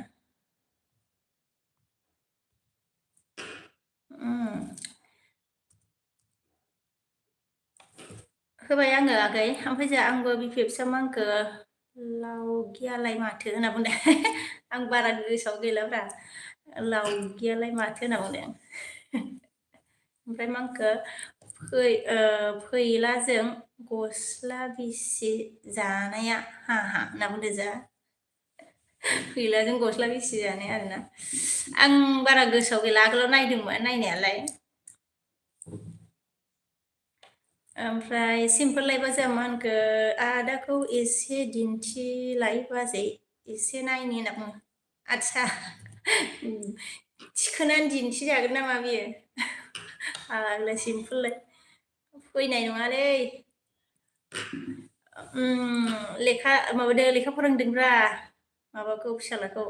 होबाय आङो आगै ओमफ्राय जोंहा आंबो बिफेबसो मा होनखो लावगियालाय माथो होनना बुंदों आं बारा गोसोआव गैलाब्रा लावगियालाय माथो होनना बुंदों ओमफ्राय मा होनखो फैलाजों गस्ला बिसि जानाया हा होनना बुंदो जोंहा फैलाजों गस्ला बिसि जानाय आरोना आं बारा गोसोआव गैला आगोलाव नायदोंमोन नायनायालाय ओमफ्राय सिम्पोल लाइफआ जोंहा मा होनखो आदाखौ एसे दिन्थिलाय बाजै एसे नायनि होनना बुङो आदसा थिखोनानै दिन्थिजागोन नामा बियो आगला सिम्पोल लाइफ फैनाय नङालै लेखा फोरोंदोंब्रा माबाखौ फिसालाखौ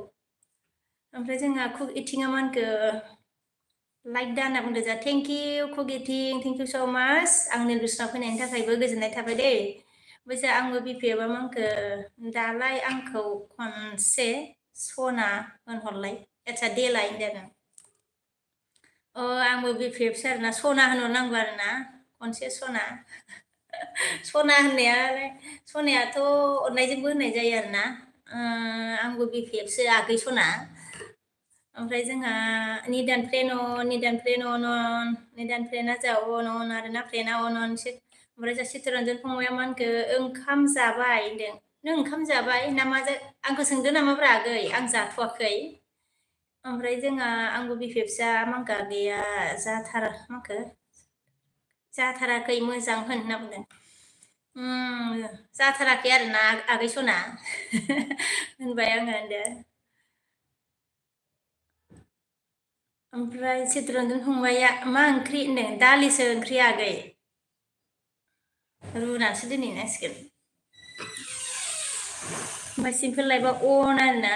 ओमफ्राय जोंहा कुक इटिंआ मा होनखो लाइक दा होनना बुंदो जोंहा थेंक इउ कुक इटिं थेंक इउ स' माच आंनि दृष्टियाव फैनायनि थाखायबो गोजोननाय थाबाय दे ओमफ्राय जोंहा आंबो बिफेबा मा होनखो दालाय आंखौ खनसे सना होनहरलाय आदसा देलाय होनदों आंबो बिफेबसो आरोना सना होनहरनांगौ आरोना खनसे सना होननायालाय सनायाथ' अननायजोंबो होननाय जायो आरोना आंबो बिफेबसो आगै सना ओमफ्राय जोंहा निदान फ्रेन्डआ जोंहा आरोना फ्रेन्डआ ओमफ्राय जोंहा चित्तरन्जन फंबाया मा होनखो ओंखाम जाबाय होनदों नों ओंखाम जाबाय ना मा आंखौ सोंदो नामाब्रा आगै आं जाथ'वाखै ओमफ्राय जोंहा आंबो बिफे फिसा मांका गैया मांखो जाथाराखै मोजां होनना बुंदों जाथाराखै आरोना आगै सना होनबाय आङो होनदो ओमफ्राय चित्तरन्जन फंबाया मा ओंख्रि होनदों दालिसो ओंख्रि आगै रुनासो दोनहैनांसिगोन ओमफ्राय सिम्पोल लाइफआ अन आरोना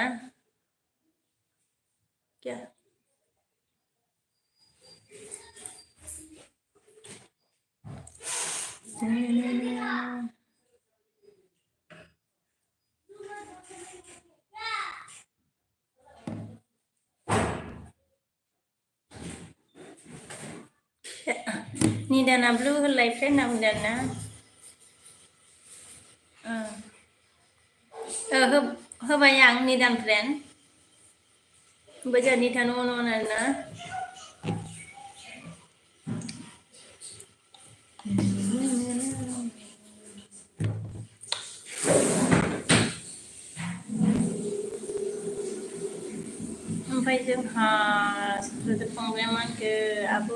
निदाना ब्लु होनलाय फ्रेन्ड होनना बुंदों आरोना होबाय आं निदान फ्रेन्ड ओमफ्राय जोंहा निदान अन आरोना ओमफ्राय जोंहा चित्तरन्जन फंबाया मा होनखो आब'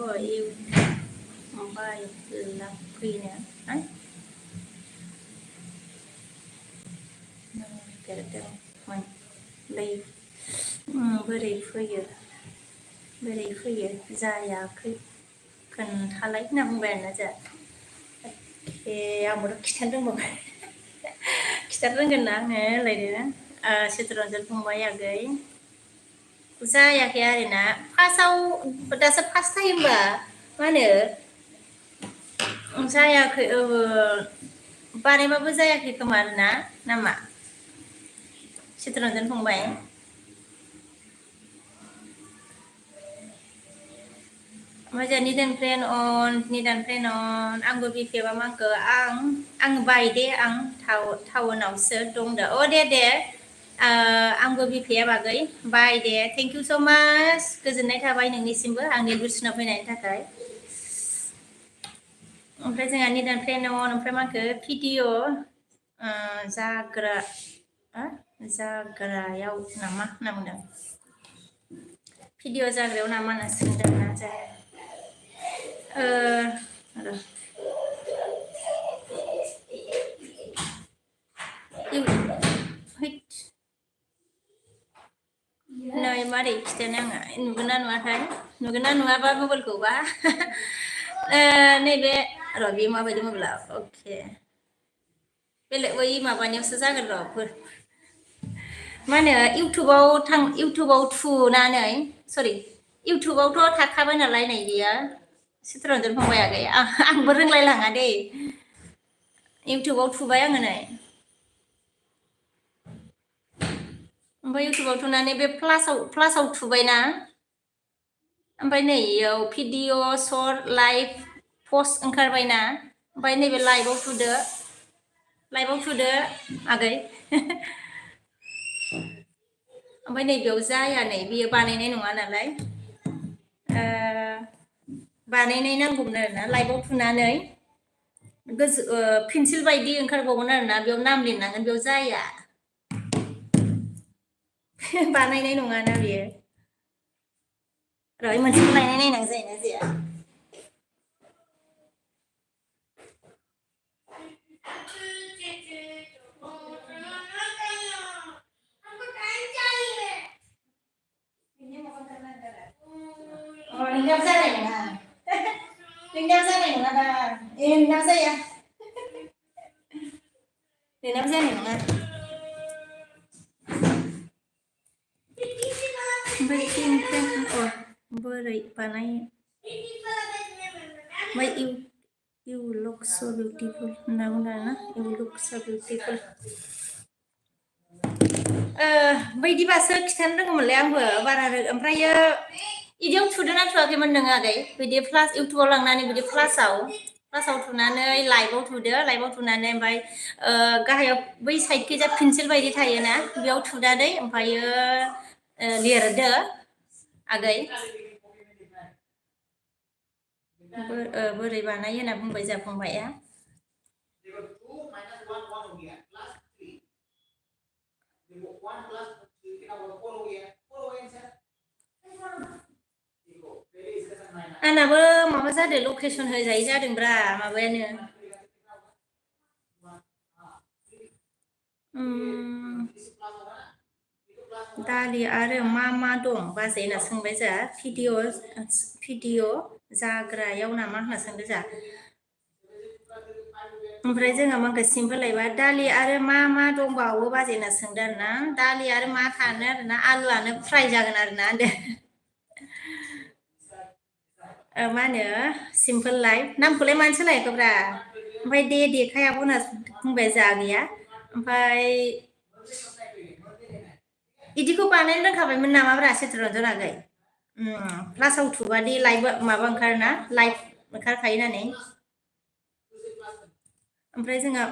फंबाय फैनो बोरै फैयो जायाखै खोन्थालाय होनना बुंबाय आरोना जोंहा आंबोथ' खिथानो रोंबावबाय खिथानो रोंगोन ना आङो होनलायदो चित्तरन्जन फंबाय आगै जायाखै आरोना फार्स्टआव दासो फार्स्ट टाइमबा मा होनो जायाखै बानायबाबो जायाखै खोमा आरोना नामा चित्तरन्जन फंबाय ओमफ्राय जोंहा निदान फ्रेन्ड अन आंबो बिफेबा मांखो आं बायदे आं टाउनावसो दं दा दे आंबो बिफाया बागै बाय दे थेंक इउ स' माच गोजोननाय थाबाय नोंनिसिमबो आंनि बुसुना फैनायनि थाखाय ओमफ्राय जोंहा निदान फ्रेन्ड ओमफ्राय मा होनखो भिडिअ जाग्रायाव नामा होनना बुंदों भिडिअ जाग्रायाव नामा होनना सोंदों ना नै मारै खिथानो आङो नुगोन ना नुवाथाय नुगोन ना नुवाबा मबाइलखौबा नैबे बे माबायदि मबाइला अके बेलेग बै माबानियावसो जागोन र' मा होनो इउटुबाव थुनानै सरि इउटुबावथ' थाखाबाय नालाय नै बियो चित्तरन्जन फंबाय आगै आंबो रोंलायलाङा दै इउटुबाव थुबाय आङो नै ओमफ्राय इउटुबाव थुनानै बे प्लासाव थुबायना ओमफ्राय नै इयाव भिडिअ सर्ट लाइभ पस्ट ओंखारबायना ओमफ्राय नैबे लाइभआव थुदो आगै ओमफ्राय नैबेयाव जाया नै बियो बानायनाय नङा नालाय बानायनाय नांगौमोन आरोना लाइभआव थुनानै पेन्सिल बायदि ओंखारबावगोन आरोना बेयाव नाम लिरनांगोन बेयाव जाया बानायनाय नङाना बेयो र' मोनसेखौ लायनाय नायनांगौ जायोना जाया नोंनियाव जानाय नङा नोंनियाव जानाय नङा दा नोंनाव जाया नोंनाव जानाय नङा ओमफ्राय बोरै बानायो ओमफ्राय You look so beautiful होनना बुंदों आरोना You look so beautiful बैदिबासो खिथानो रोंगौमोनलै आंबो बारा ओमफ्रायो बिदियाव थुदोंना थुवाखैमोन नोङो आगै बिदि इउटुबाव लांनानै बिदि क्लासाव थुनानै लाइभआव थुनानै ओमफ्राय गाहायाव बै साइडखैजा पेन्सिल बायदि थायोना बेयाव थुनानै ओमफ्रायो लिरदो आगै बोरै बानायो होनना बुंबाय जोंहा फंबाया आंनाबो माबा जादों लकेसन होजायै जादोंब्रा माबायानो दालि आरो मा दं बाजै होनना सोंबाय जा भिडिअ जाग्रायाव नामा होनना सोंदों जा ओमफ्राय जोंहा माखासे सिम्पोल लायबा दालि आरो मा दंबावो बाजै होनना सोंदों आरो ना दालि आरो मा थानो आरो ना आलुआनो फ्राय जागोन आरो ना होनदों मा होनो सिम्पोल लाइफ नामखौलाय मानो सोलायाखैब्रा ओमफ्राय दे देखाय आब' होनना बुंबाय जा गैया ओमफ्राय इदिखौ बानायनो रोंखाबायमोन नामाब्रा चित्तरन्जन आगै क्लासाव थुबादि लाइभ माबा ओंखारोना लाइभ ओंखारखायो होननानै ओमफ्राय जोंहा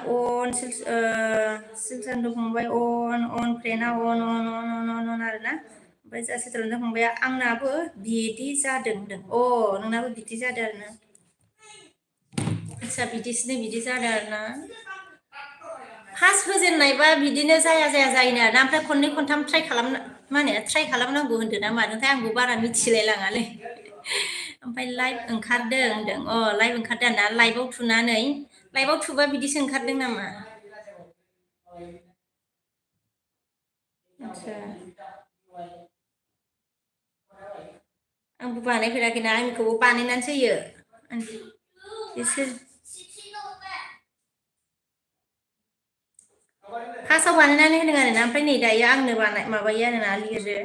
सिलसान्द फंबाय अन फ्रेन्डआ अन आरोना ओमफ्राय जा चित्तरन्जन फंबाया आंनाबो बिदि जादों होनदों नोंनाबो बिदि जादों आरो ना आदसा बिदि जादों आरो ना फार्स्ट होजेननायबा बिदिनो जाया जायोनो आरोना ओमफ्राय खननै खनथाम ट्राइ खालामनांगौ होन्दों ना मादोंथाय आंबो बारा मिथिलाय लाङालै ओमफ्राय लाइभ ओंखारदों होनदों लाइभ ओंखारदों ना लाइभआव थुबा बिदिसो ओंखारदों नामा आदसा आंबो बानायफेराखैना आंनिखौबो बानायनानैसो होयो बिसोर फार्स्टआव बानायनानै होदों आरोना ओमफ्राय नै दायो आंनो माबायो आरोना लिरो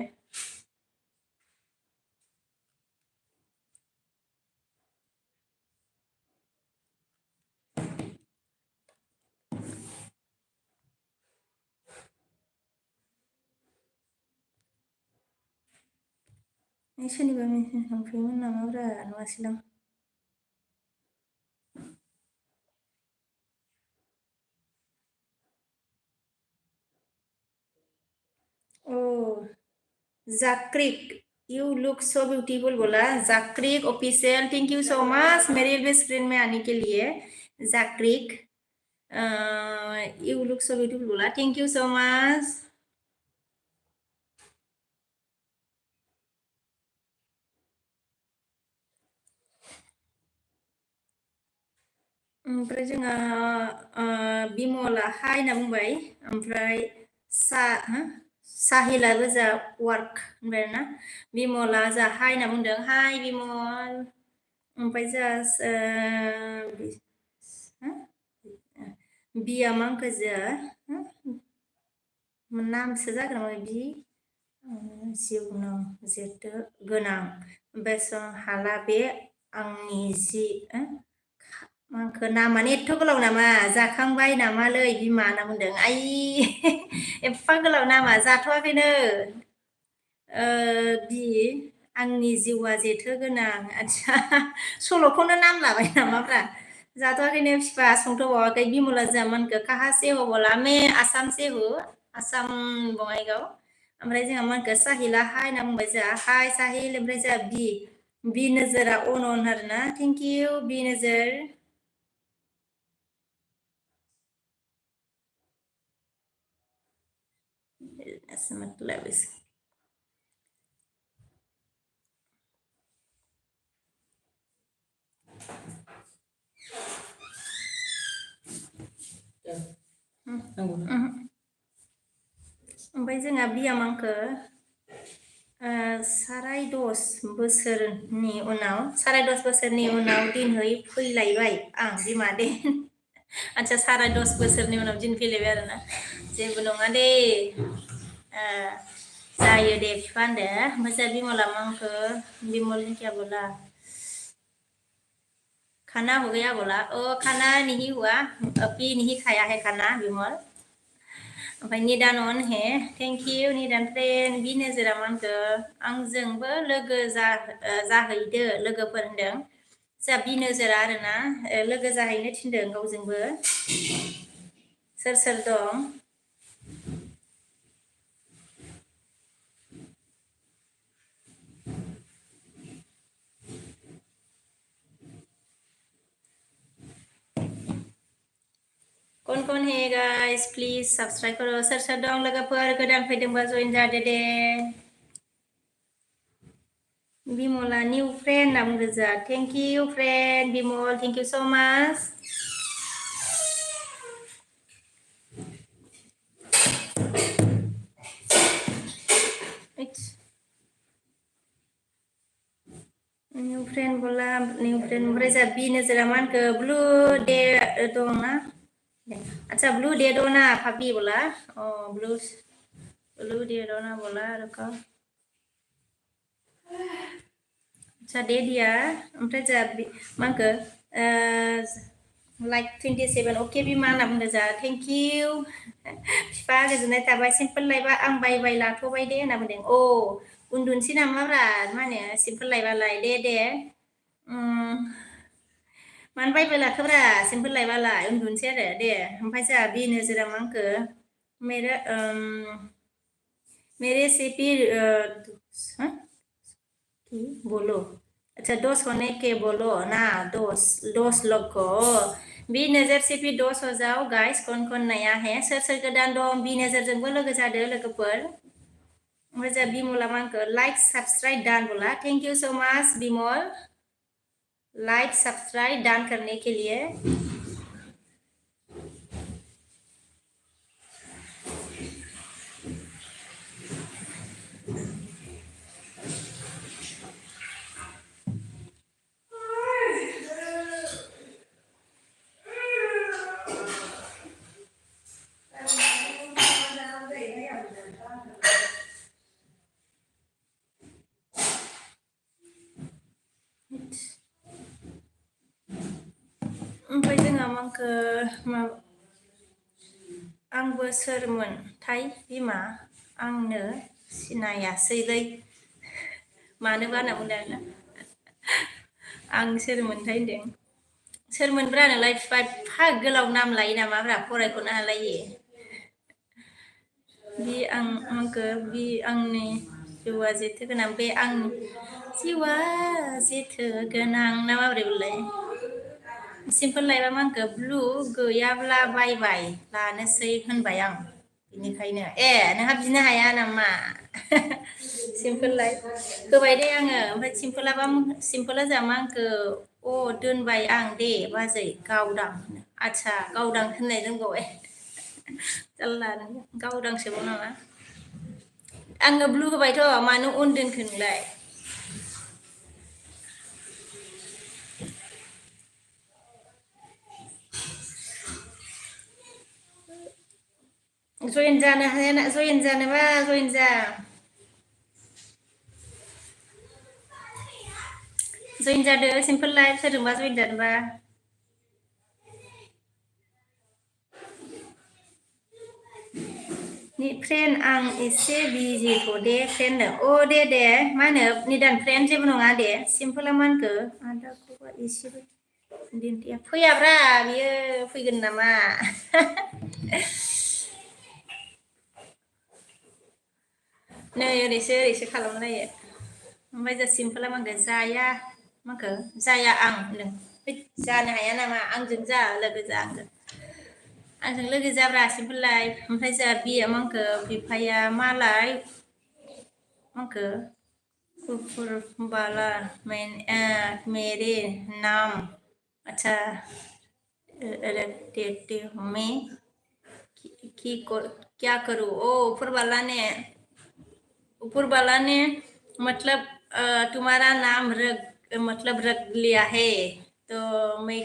सोरनिबा मेसेज थांफैयोमोन नामाब्रा नुवासैलां जाक्रिक यू लुक सो ब्यूटीफुल बोला जाक्रिक official thank you so much मेरे बेस्ट फ्रेंड में आने के लिए जाक्रिक यू लुक सो ब्यूटीफुल बोला थैंक यू सो मच ओमफ्राय जोंहा बिमला हाय होनना बुंबाय ओमफ्राय साहिलाबो जा वार्क होनबाय आरोना बिमला जा हाय होनना बुंदों हाय बिमल ओमफ्राय जा बिया मा होनखो जो नामसो जागोन नामा बि जिउ जेथो गोनां बेसेन हाला बे आंनि जि माखो नामानो एथ' गोलाव नामा जाखांबाय नामालै बिमा होनना बुंदों आइ एफा गोलाव नामा जाथ'वाखैनो बि आंनि जिउआ जेथो गोनां आदसा सल'खौनो नाम लाबाय नामाब्रा जाथ'वाखैनो फिफा संथ'बावाखै बिमला जामानखो काहा से हो बोला मे आसाम से हो आसाम बङाइगाव ओमफ्राय जोंहा मानखो साहिला हाय होनना बुंबाय जोंहा हाय साहिल ओमफ्राय जोंहा बि नोजोरा अन आरोना थेंक इउ बि नोजोर मतलब ओमफ्राय जोंहा बिया मांखो साराय 10 बोसोरनि उनाव दिनहै फैलायबाय आं बिमा दे आदसा साराय 10 बोसोरनि उनाव दिन फैलायबाय आरोना जेबो नङा दे जायो दे बिफा होनदो ओमफ्राय जोंहा बिमला मांखो बिमल क्या बोला खाना हो गया बोला खाना नहीं हुआ अभी नहीं खाया है खाना बिमल ओमफ्राय निदान अन हे थेंक इउ निदान फ्रेन्ड बि नोजोरा मा होनखो आंजोंबो लोगो जाहैदो लोगोफोर होनदों जा बि नोजोरा आरोना लोगो जाहैनो थिनदों गावजोंबो सोर दं kon hey guys please subscribe karo सोर सोर दं लोगोफोर गोदान फैदोंबा join जादो दे बिमला new friend होनना बुंदो जा thank you friend Bimal thank you so much new friend bola new friend ओमफ्राय जा बि नोजोरा मा होनखो blue day दं ना अच्छा blue day दं ना भाबि बोला blue day दं ना बोला रुको अच्छा दे दिया ओमफ्राय जा मा होनखो like 27 ओके बिमा होनना बुंदो जा थेंक इउ फिफा गोजोननाय थाबाय सिम्पोल लाइबा आं बाय लाथ'बाय दे होनना बुंदों उन्दुनोसै नामाब्रा मा होनो सिम्पोल लाइबालाय दे मानो बायबाय लाखोब्रा सिम्पोल लाइबालाय उन्दुनोसै आरो दे ओमफ्राय जोंहा बि नोजोरा मा होनखो मेरे सिपि बोलो अच्छा 2 होने के बोलो ना 2 लोग को बी नजर से भी 2 हो जाओ गाइस कौन नया है सोर गोदान दं बी नजरजोंबो लोगो जादो लोगोफोर ओमफ्राय जा बिमला मा होनखो लाइक सब्सक्राइब डान बोला thank you so much Bimal like subscribe डान करने के लिए ओमफ्राय जोंहा माखो आंबो सोरमोन थाय बिमा आंनो सिनायासैलै मानोबा होनना बुंदों आरोना आं सोरमोनथाय होनदों सोरमोनब्रा नोंलाय बिफा एफा गोलाव नाम लायो नामाब्रा फरायख'नो हालायि बि आं आंखो बि आंनि जिउआ जेथो गोनां बे आंनि जिउआ जेथो गोनां ना माबोरै बुंलाय सिम्पोल लाइबा मा होनखो ब्लु गैयाब्ला बाय लानोसै होनबाय आं बेनिखायनो नोंहा बिनो हाया नामा सिम्पोल लाइफ होबाय दे आङो ओमफ्राय सिम्पोला जा मा होनखो दोनबाय आं दे बाजै गावदां आच्छा गावदां होननाय रोंबावबाय जाल्ला नों गावदांसोबाव नामा आङो ब्लु होबायथ' मानो अन दोनखो नोंलाय जयेन जानो हाया ना जयेन जानोबा जयेन जा जयेन जादो सिम्पोल लाइफ सोरजोंबा जयेन जानोबा फ्रेन्ड आं एसे बिजिथ' दे फ्रेन्ड दे मा होनो निदान फ्रेन्ड जेबो नङा दे सिम्पोला मा होनखो आदाखौबा एसेबो दिन्थिया फैयाब्रा बियो फैगोन नामा नै ओरैसो खालामलायो ओमफ्राय जा सिम्पोला मा होनखो जाया मा होनखो जाया आं होनदों जानो हाया नामा आंजों जा लोगो जा आंजों लोगो जाब्रा सिम्पोल लाइफ ओमफ्राय जा बिया मा होनखो बिफाया मालाय मा होनखो कुकुर बाला मेरे नाम अच्छा देते मैं क्या करूँ ऊपर वाला ने मतलब तुम्हारा नाम मतलब रख लिया है तो मैं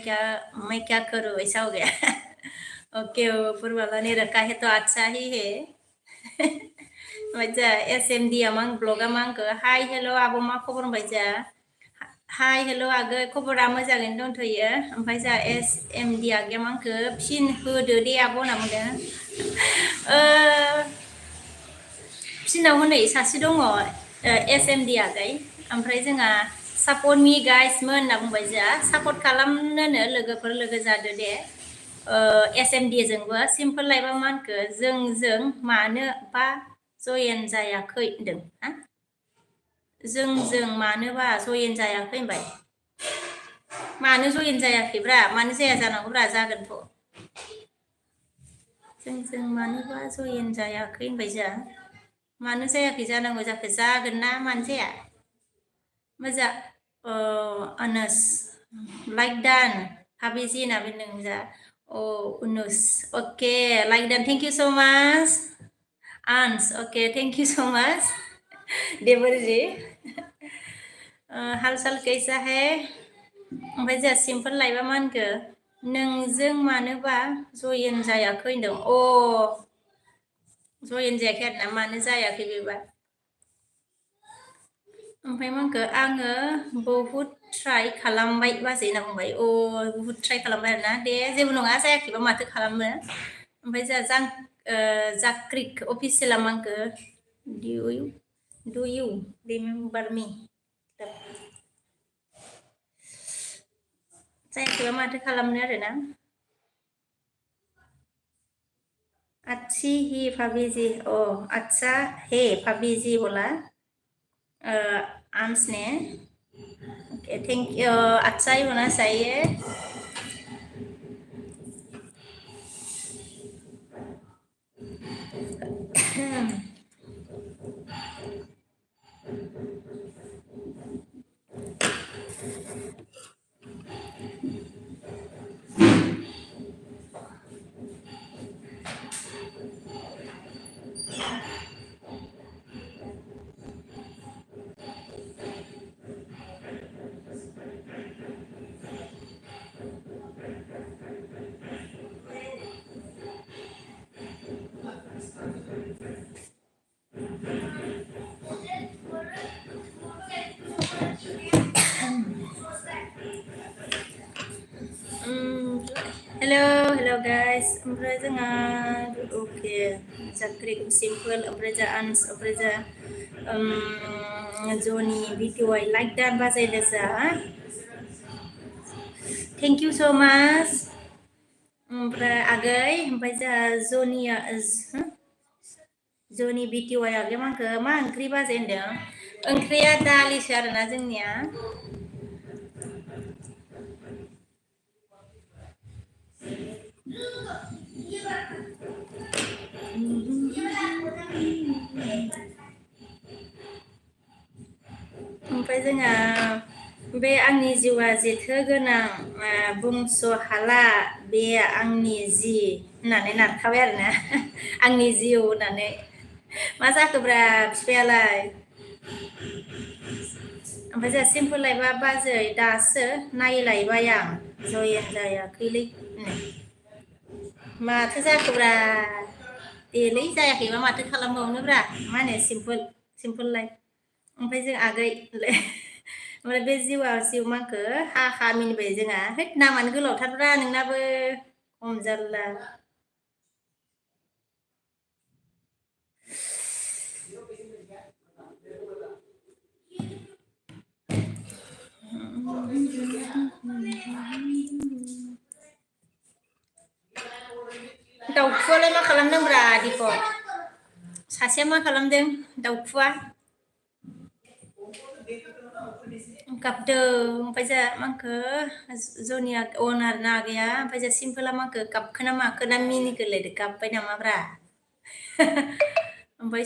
क्या करूँ ऐसा हो गया ओके ऊपर वाला ने रखा है तो अच्छा ही है ओमफ्राय जा SMD आं ब्लगा मा होनखो हाय हेल' आब' मा खबर होनबाय जा हाय हेल' आगै खबरा मोजाङैनो दंथ'यो ओमफ्राय जा SMD आगैया मा होनखो फिन होदो दे आब' होनना बुंदों फिनाव हनै सासे दङ SMD आगै ओमफ्राय जोंहा सापर्ट मी गाइस मोन होनना बुंबाय जा सापर्ट खालामनोनो लोगोफोर लोगो जादो दे SMD जोंबो सिम्पोल लाइबा मा होनखो जों मानो बा जयेन जायाखै होनदों जों मानोबा जयेन जायाखै होनबाय मानो जयेन जायाखैब्रा मानो जाया जानांगौब्रा जागोनथ' जों मानोबा जयेन जायाखै होनबाय जा मानो जायाखै जानांगौ जाखो जागोन ना मानो जाया मोजां अनस लाइक दान हाबिजि ना बे नों जा उनुस ओके लाइक दान थेंक इउ स' माच आन्स ओके थेंक इउ स' माच देवर जी हाल साल कैसा है ओमफ्राय जोंहा सिम्पोल लाइबा मा होनखो नोंजों मानोबा जयेन जायाखै होनदों जयेन जायाखै आरोना मानो जायाखै बेबा ओमफ्राय मा होनखो आङो बहुद ट्राइ खालामबाय बाजै होनना बुंबाय बहुद ट्राइ खालामबाय आरोना दे जेबो नङा जायाखैबा माथो खालामनो ओमफ्राय जोंहा जाक्रिक अफिसियेला मा होनखो डु इउ रिमेम्बार मी जायाखैबा माथो खालामनो आरोना अच्छी ही भाभी अच्छा हे भाभी जी बोला आंस ने ओके थैंक यू अच्छा ही होना चाहिए हेलो गाइस ओमफ्राय जोंहा ओके जाक्रिक सिम्पोल ओमफ्राय जा आन्स ओमफ्राय जा जनि भिडिअ लाइक दान बाजायदो जा थेंक इउ स' माच ओमफ्राय आगै ओमफ्राय जोंहा जनि भिडिअ आगै मा ओंख्रि बाजै होनदों ओंख्रिया दालिसो आरोना जोंनिया ओमफ्राय जोंहा बे आंनि जिउआ जेथो गोनां बुंस' हाला बे आंनि जि होननानै नारखाबाय आरोना आंनि जिउ होननानै मा जाखोब्रा बिफायालाय ओमफ्राय जोंहा सिम्पोल लाइबा बाजै दासो नायलायबाय आं जयेन जायाखैलै माथो जाखोब्रा देलै जायाखैबा माथो खालामबावनोब्रा मा होनो सिम्पोल लाइफ ओमफ्राय जों आगै ओमफ्राय बे जिउ माखो हा मिनिबाय जोंहा है नामानो गोलावथारब्रा नोंनाबो खम जारला दाउथुआलाय मा खालामदोंब्रा दिखौ सासेया मा खालामदों दाउथुआ गाबदों ओमफ्राय जोंहा माखो जनिया अनार ना आगैया ओमफ्राय जोंहा सिम्पोला माखो गाबखोना माखोना मिनिगोलायदो गाबबाय नामाब्रा ओमफ्राय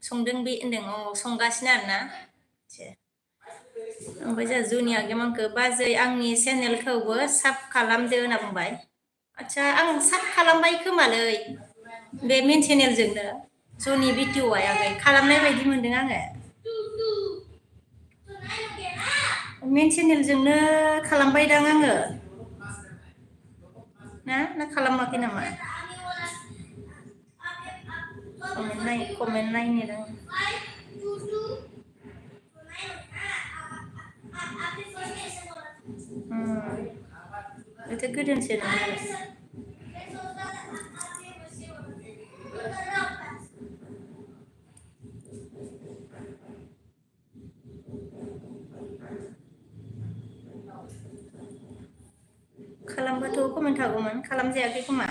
संदों बे होनदों संगासिनो आरोना ओमफ्राय जोंहा जुनि आगैया माखो बाजै आंनि चेनेलखौबो साब खालामदो होनना बुंबाय आदसा आं साब खालामबाय खोमालै बे मेन चेनेलजोंनो जनि भिडिअ आगै खालामनाय बायदि मोनदों आङो मेन चेनेलजोंनो खालामबायदां आङो ना खालामाखै नामा कमेन्ट नायनो रों बेथ' गोदोनिसो नङा खालामबाथ' कमेन्ट थागौमोन खालामजायाखै खोमा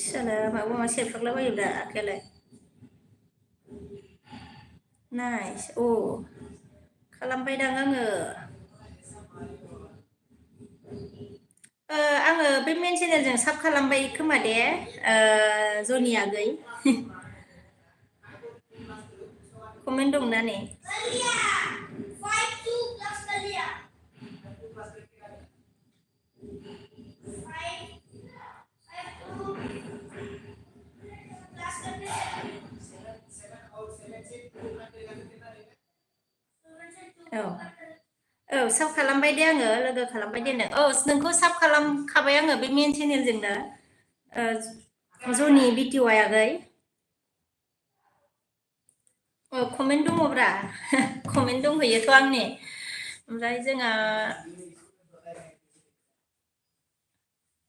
साला माबा सेरफागलाबायोब्रा आखायालाय नाइस खालामबायदां आङो आङो बे मेन चेनेलजों साब खालामबाय खोमा दे जनि आगै कमेन्ट दंना ने औ औ साब खालामबाय दे आङो लोगो खालामबाय दे नों औ नोंखौ साब खालामखाबाय आङो बे मेन चेनेलजोंनो जनि भिडिअ आगै कमेन्ट दङब्रा कमेन्ट दंहैयोथ' आंनि ओमफ्राय जोंहा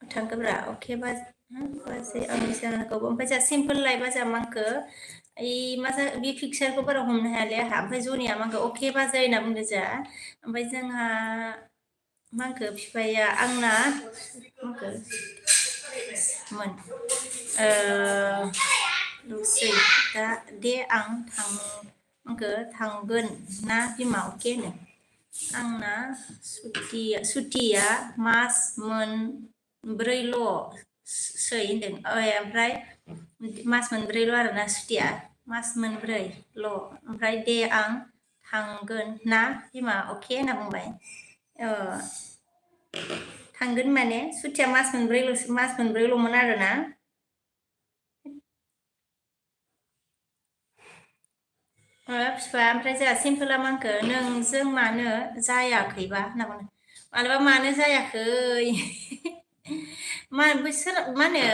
थांगोब्रा अके बाजै आंनि चेनेलखौबो ओमफ्राय जोंहा सिम्पोल लाइफआ जोंहा मांखो ओइ मा बे पिक्सारखौ बारा हमनो हायालै आंहा ओमफ्राय जनिया मांखो अके बाजै होनना बुंदो जोंहा ओमफ्राय जोंहा मांखो बिफाया आंना मांखो मोन दसै दा दे आं मांखो थांगोन ना बिमा अके होनो आंना सुटिया मास मोनब्रैल' सै होनदों ओमफ्राय मास मोनब्रैल' आरोना सुटिया मास मोनब्रैल' ओमफ्राय दे आं थांगोन ना बिमा अके होनना बुंबाय थांगोन माने सुटिया मास मोनब्रैल'मोन आरोना बिफा ओमफ्राय जोंहा सिम्पोला मांखो नोंजों मानो जायाखैबा होनना बुंदों मालाबा मानो जायाखै मा बिसोर मा होनो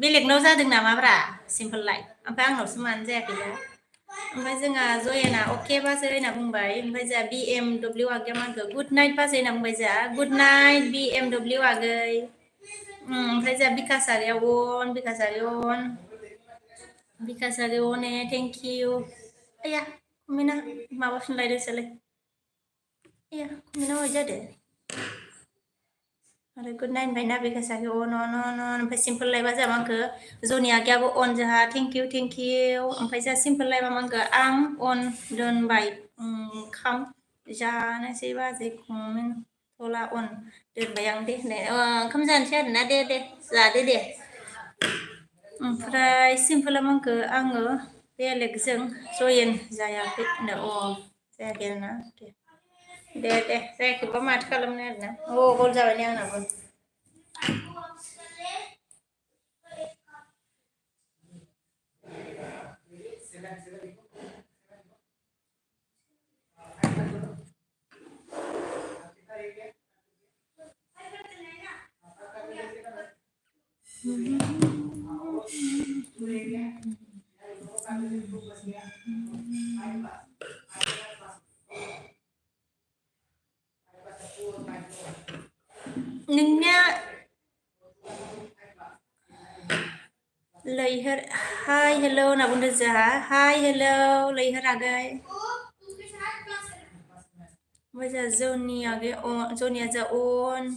बेलेगनाव जादों नामाब्रा सिम्पोल लाइफ ओमफ्राय आंनावसो मानो जायाखैबा ओमफ्राय जोंहा जयाना अके बाजै होनना बुंबाय ओमफ्राय जोंहा BMW आगैया मा होनखो गुड नाइट बाजै होनना बुंबाय जोंहा गुड नाइट BMW आगै ओमफ्राय जोंहा बिकासारिया अने थेंक इउ आया कमेन्टआ माबाफिनलायदोंसोलै आया कमेन्टआ माबायदि जादों आरो गुड नाइट होनबाय ना बिकासारि अन ओमफ्राय सिम्पोल लाइफआ जोंहा मांखो जनि आगैयाबो अन जोंहा थेंक इउ ओमफ्राय जोंहा सिम्पोल लाइफआ मांखो आं अन दोनबाय ओंखाम जानोसै बाजै कमेन्टला अन दोनबाय आं दे होननाय ओंखाम जानोसै आरोना दे जादो दे ओमफ्राय सिम्पोला मांखो आङो बेलेगजों जयेन जायाखै होनदों जायाखै आरोना दे जायाखैबा माथो खालामनो आरोना गल जाबाय नै आंनाबो नोंनिया लैहोर हाय हेलौ होनना बुंदों जोंहा हाय हेलौ लैहोर आगै ओमफ्राय जोंहा जौनि आगै जौनिया जोंहा अन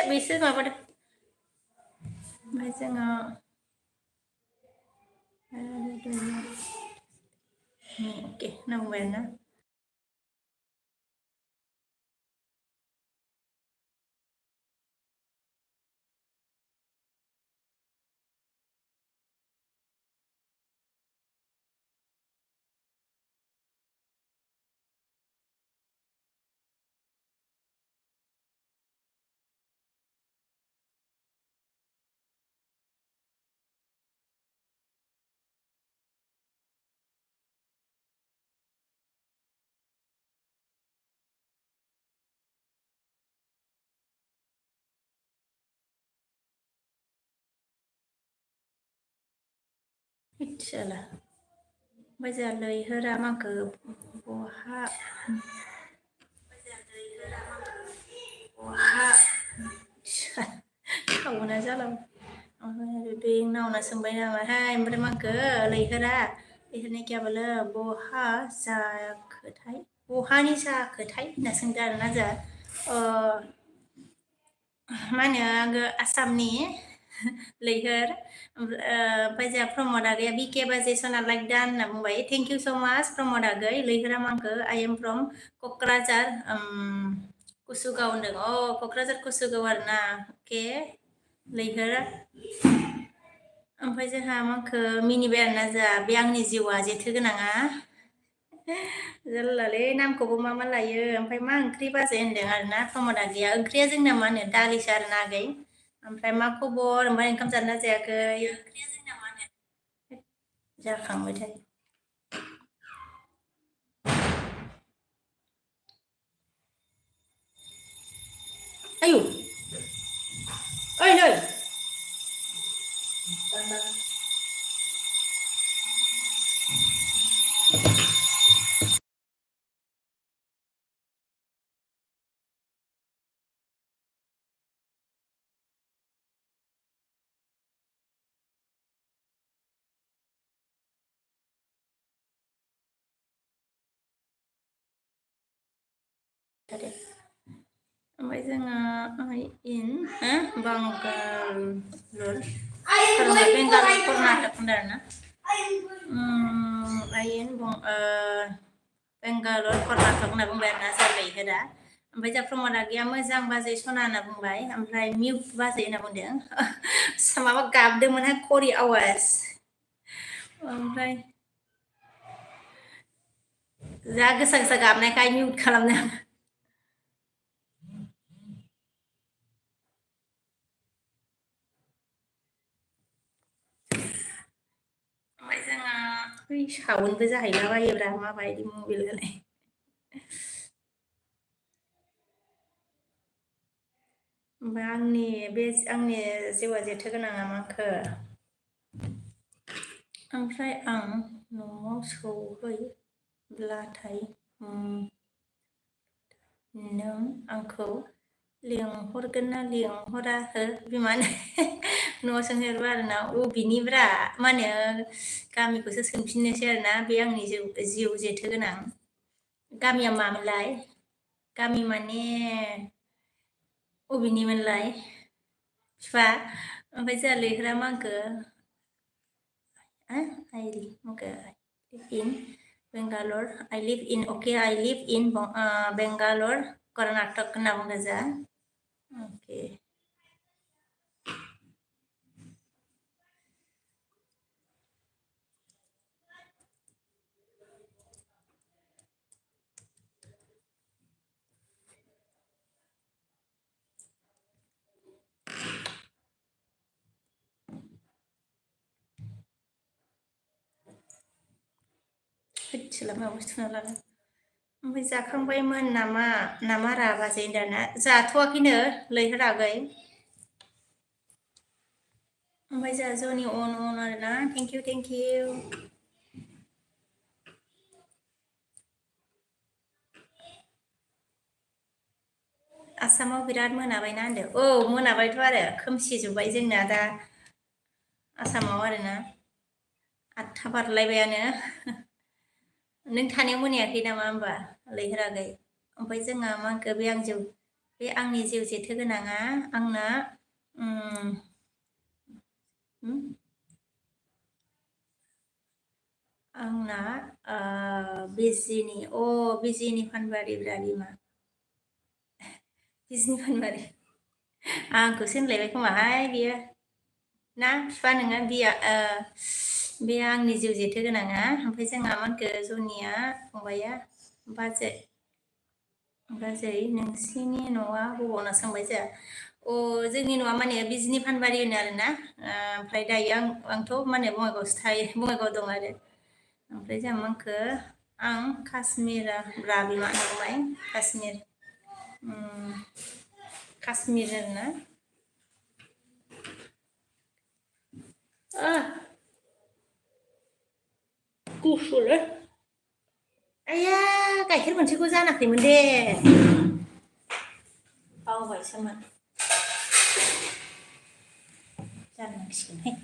बैसो माबादों ओमफ्राय जोङो अके होनना बुंबाय आरोना मिथियाला ओमफ्राय जोंहा लैहोरा मांखो बहा बहा ना जाला ओमफ्राय दै नावना सोंबाय नामाहाय ओमफ्राय मांखो लैहोरनि गैयाबालो बहा जाखोथाय बहानि जाखोथाय होनना सोंदों आरोना जोंहा मा होनो आङो आसामनि लैहोर ओमफ्राय जोंहा प्रमद आगैया बिके बाजै सना लाइक दान होनना बुंबाय थेंक इउ स' माच प्रमद आगै लैहोरा मांखो आइ एम फ्रम क'क्राझार कुसुगाव होनदों क'क्राझार कुसुगाव आरोना अके लैहोर ओमफ्राय जोंहा मांखो मिनिबाय आरोना जोंहा बे आंनि जिउआ जेथो गोनाङा जारलालै नामखौबो मा लायो ओमफ्राय मा ओंख्रि बाजै होनदों आरोना प्रमद आगैया ओंख्रिया जोंना मा होनो दालिसो आरोना आगै ओमफ्राय मा खबर ओमफ्राय ओंखाम जादोंना जायाखै ओंख्रिया जोंना मा होनो जाखांबाय थायो आयु ओइ नै ओमफ्राय जोङो इन बेंगालुर कर्नाटक होनदों आरोना इन बेंगालुर कर्नाटक होनना बुंबाय आरोना जों लैहोरा ओमफ्राय जोंहा प्रमद आगैया मोजां बाजै सना होनना बुंबाय ओमफ्राय मिउट बाजै होनना बुंदों माबा गाबदोंमोनहाय खरि आवाज ओमफ्राय जा गोसा गोसा गाबनायखाय मिउट खालामदों ओमफ्राय जोंहा साउन्डबो जाहैलाबायोब्रा माबायदि मबाइलालाय ओमफ्राय आंनि जिउआ जेथो गोनाङा माखो ओमफ्राय आं न'आव सौहैब्लाथाय नों आंखौ लिंहरगोन ना लिंहरा हो बिमानो न'आव सोंहैबाय आरोना अबेनिब्रा मा होनो गामिखौसो सोंफिननोसै आरोना बे आंनि जिउ जेथो गोनां गामिया मामोनलाय गामि माने अबेनिमोनलाय बिफा ओमफ्राय जोंहा लैहोरा मांखो I live in Bangalore. I live in Bangalore, Karnataka होनना बुंदों जा अके होदसोला मा बुस्थु ना लादों ओमफ्राय जाखांबायमोन नामा रा बाजै दाना जाथ'वाखैनो लैहोरागै ओमफ्राय जोंहा ज'नि अन आरोना थेंक इउ आसामाव बिराद मोनाबायना होनदों मोनाबायथ' आरो खोमसिजोब्बाय जोंना दा आसामाव आरोना 8टा बारलायबायानो नों थानायाव मोनायाखै नामा होमबा लैहोरागै ओमफ्राय जोंहा मा होनखो बे आंनि जिउ जेथो गोनाङा आंना आंना बिजिनि फानबारिब्रा बिमा बिजिनि फानबारि आंखौसो होनलायबाय खोमाहाय बियो ना बिफा नोङो बे आंनि जिउ जेथो गोनाङा ओमफ्राय जोंहा मा होनखो जनिया फंबाया बाजै नोंसिनि न'आ बबाव होनना सोंबाय जोंहा जोंनि न'आ माने बिजिनि फानबारि होनो आरोना ओमफ्राय दायो आंथ' माने बङाइगावसो थायो बङाइगाव दं आरो ओमफ्राय जोंहा मा होनखो आं काश्मिरा बिमा होनना बुंबाय काश्मिर आरोना गुसुलै आइया गाइखेर मोनसेखौ जानाखैमोन दे बावबायसोमोन जानांसिगोनहाय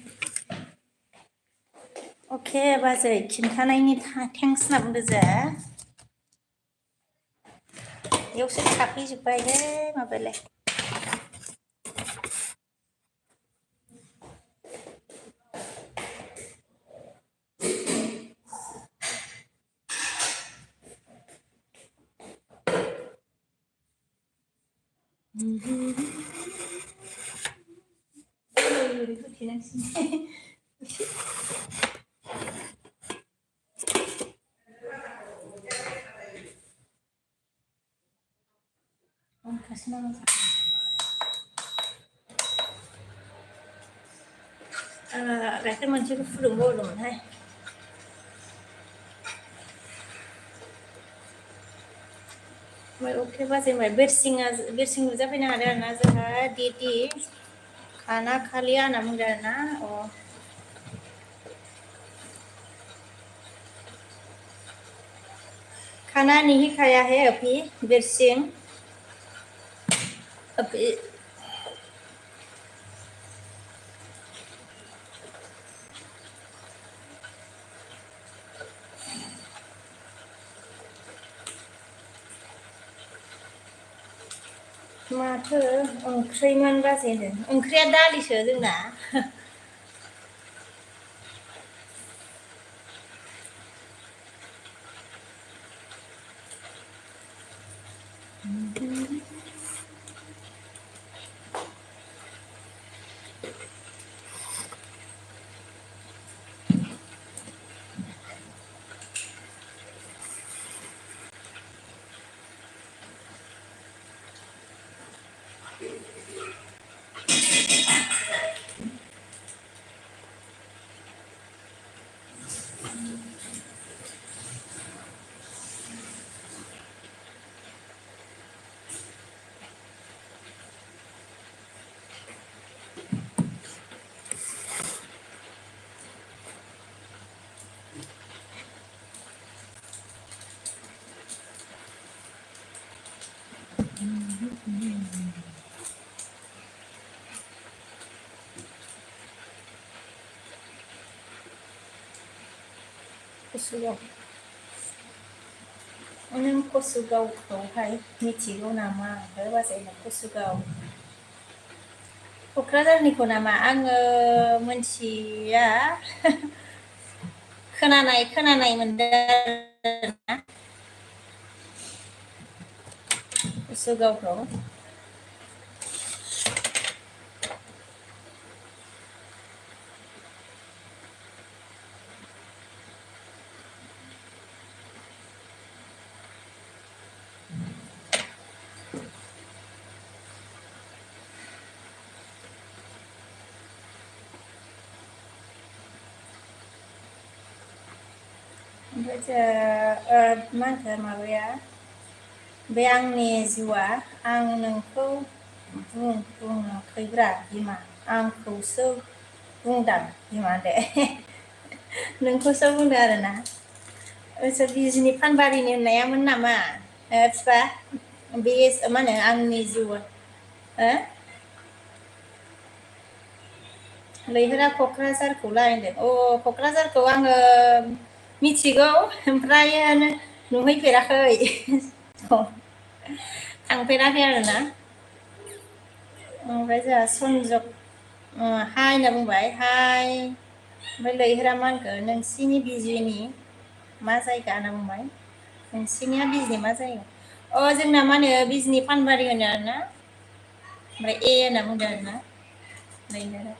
अके बाजै खिन्थानायनि थेंक्स होनना बुंदो जे बेयावसो थाफैजोब्बायलै माबायालाय गाइखेर मोनसेखौ फुदुंबावदोंमोनहाय ओमफ्राय अके बाजै ओमफ्राय बिरसिं नुजाफैनो हादों आरोना जोंहा डिटि खाना खालिया होनना बुंदों आरोना खाना नहीं खाया है अभी बिरसिं अभी माथो ओंख्रिमोन बाजै होनदों ओंख्रिया दालिसो जोंना कसुगाव नों कसुगावखौहाय मिथिगौ नामा बाजै कसुगाव क'क्राझारनिखौ नामा आङो मोनथिया खोनानाय मोनदों कसुगावखौ ओमफ्राय मा होनखो माबाया बे आंनि जिउआ आं नोंखौ बुङाखैब्रा बिमा आंखौसो बुंदां बिमा दे नोंखौसो बुंदो आरोना बिजनि फानबारिनि होननायामोन नामा बिफा बे मा होनो आंनि जिउआ लैहोरा क'क्राझारखौ लायदों क'क्राझारखौ आङो मिथिगौ ओमफ्राय नुहैफेराखै थांफेराखै आरोना ओमफ्राय जोंहा सनजक हाय होनना बुंबाय हाय ओमफ्राय लैहोरा मा होनखो नोंसिनि बिजिनि मा जायगा होनना बुंबाय नोंसिनिया बिजनि मा जायगा जोंना मा होनो बिजनि फानबारि होनो आरोना ओमफ्राय ए होनना बुंदों आरोना लैहोरा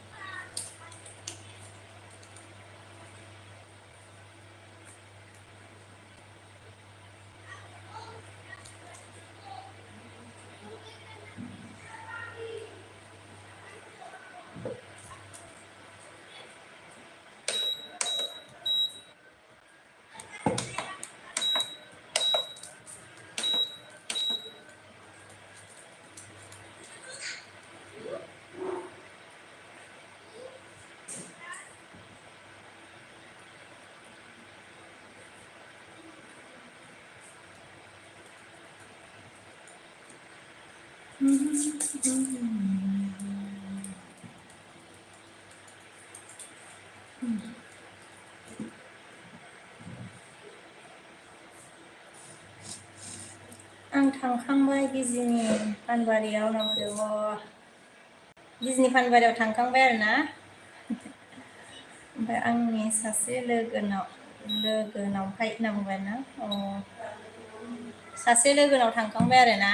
आं थांखांबाय बिजनि पानबारियाव बिजनि पानबारियाव थांखांबाय आरोना ओमफ्राय आंनि सासे लोगोनावहाय होनना बुंबाय ना सासे लोगोनाव थांखांबाय आरोना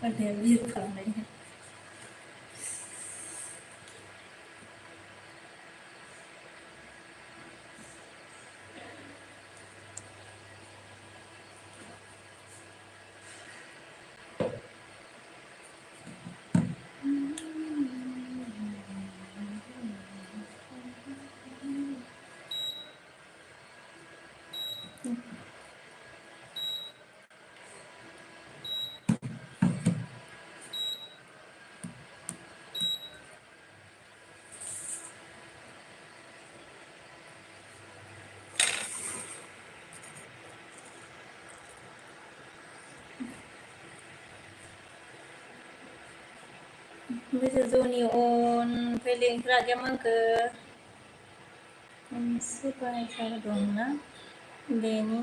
बिर खालामनाय जौनि ओमफ्राय लिंग्रा आगैमोनखो मोनसे बाजार दंना बेनि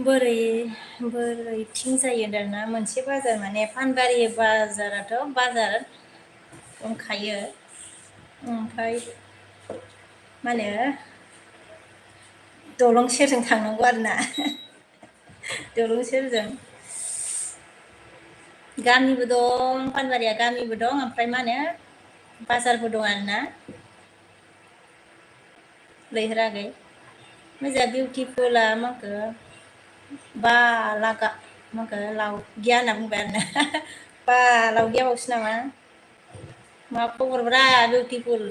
बोरैथिं जायो दाना मोनसे बाजार माने पानबारि बाजाराथ' बाजार दंखायो ओमफ्राय मा होनो दलं सेरजों थांनांगौ आरोना दलं सेरजों गामिबो दं पानबारिया गामिबो दं ओमफ्राय मा होनो बाजारबो दं आरोना लैहोर आगै मोजां बिउटिफुला माखो बा लागा माखो लावगिया होनना बुंबाय आरोना बा लावगिया बावसो नामा मा खबरब्रा बिउटिफुल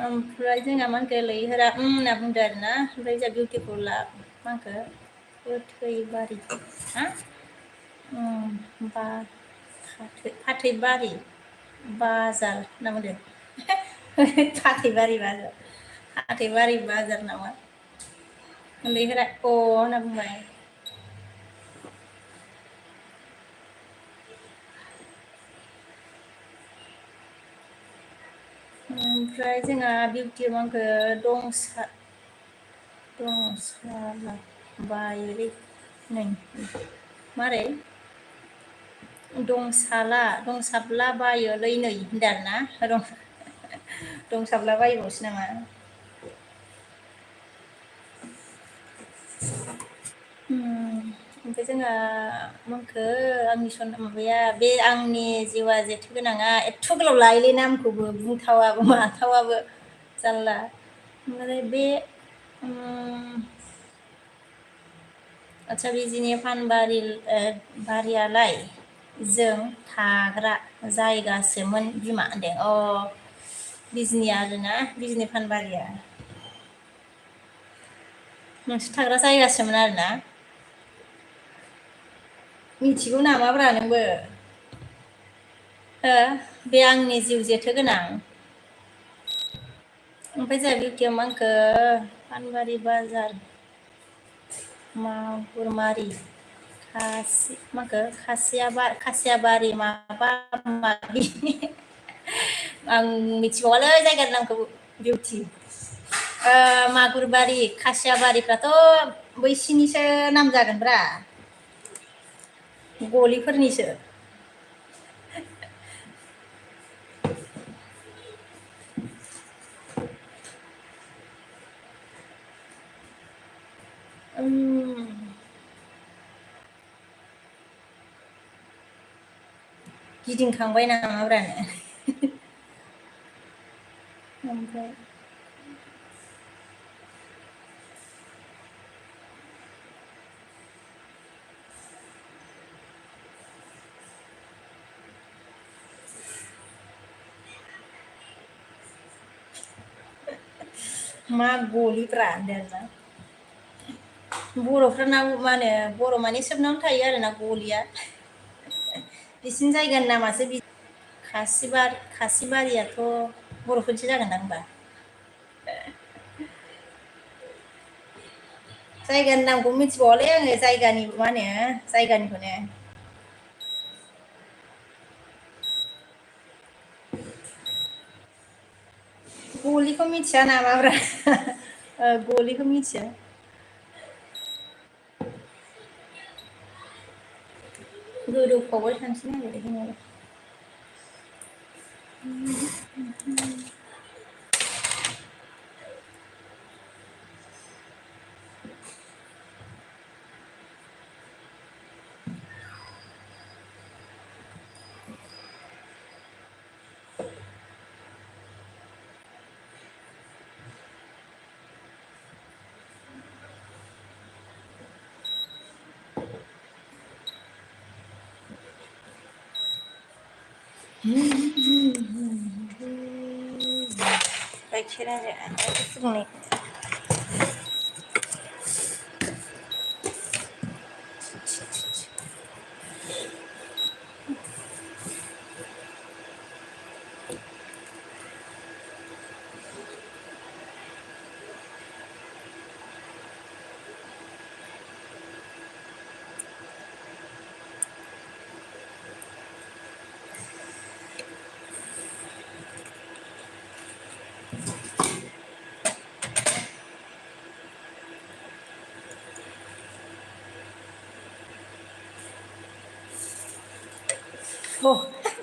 ओमफ्राय जोंहा मा होनखो लैहोरा होनना बुंदो आरोना ओमफ्राय जोंहा बिउटिफुला मा होनखो गोथैबारि हा फाथैबारि बाजार होनना बुंदों फाथैबारि बाजार नामा लैहोरा अ होनना बुंबाय ओमफ्राय जोंहा बिउटि मांखो दंसालाबायोलै नै मारै दंसाबला बायोलै नै होनदों आरोना दंसाबला बायबावसो नामा ओमफ्राय जोंहा माखो आंनि माबाया बे आंनि जिउआ जेथो गोनाङा एथ' गोलाव लायोलै नामखौबो बुंथावाबो माथावाबो जारला ओमफ्राय बे आदसा बिजिनि बारियालाय जों थाग्रा जायगासोमोन बिमा होनदों बिजनिया आरोना बिजनि पानबारिया नोंसोर थाग्रा जायगासोमोन आरोना मिथिगौ नामाब्रा नोंबो हो बे आंनि जिउ जेथो गोनां ओमफ्राय जोंहा बिउटिया मा होनखो पानबारि बाजार मागुरमारि खासियाबारि माबा माबि आं मिथिबावालै जायगानि नामखौ बिउटि मागुरबारि खासियाबारिफ्राथ' बैसिनिसो नाम जागोनब्रा गलिफोरनिसो गिदिंखांबाय नामाब्रा नो ओमफ्राय मा गलिब्रा होनदों आरोना बर'फोरना मा होनो बर' माने सोबनावनो थायो आरोना गलिया बिसिनि जायगानि नामासो खासिबारियाथ' बर'फोरनिसो जागोन ना होमबा जायगानि नामखौ मिथिबावालै आङो जायगानि मा होनो जायगानिखौनो गलिखौ मिथिया नामाब्रा गलिखौ मिथिया गोदौफावबाय थानोसै नागिरदों गाइखेरा फुदुंनाय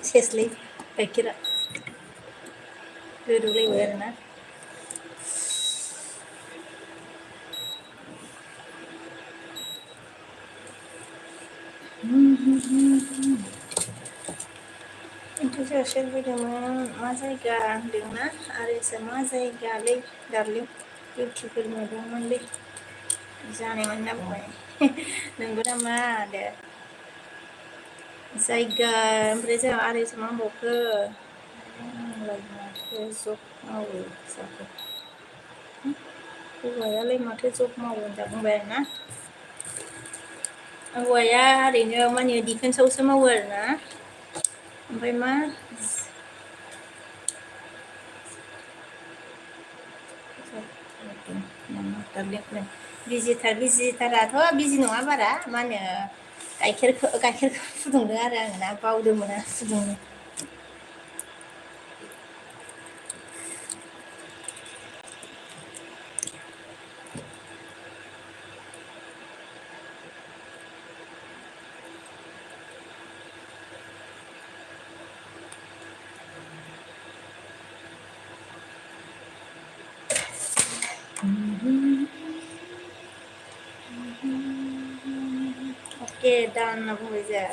सेसलै गाइखेरा गोदौलायबाय आरोना एम्फौ जासो फैदोंमोन मा जायगा होनदोंना आरो मा जायगालै दार्लिं इउटुबफोर नुदोंमोनलै जानायमोन होनना बुंबाय नोंगौ नामा दे जायगा ओमफ्राय जोंहा आरोसो मा होनबावखो आंलाय माथो जब मावो जाखो हौवायालाय माथो जब मावो होनना बुंबाय आरोना हौवाया ओरैनो माने डिफेन्सआवसो मावो आरोना ओमफ्राय मा बिजिथाराथ' बिजि नङा बारा मा होनो गाइखेरखौ फुदुंदों आरो आङो ना बावदोंमोन आं फुदुंनो अके दान होनना बुंबाय जोंहा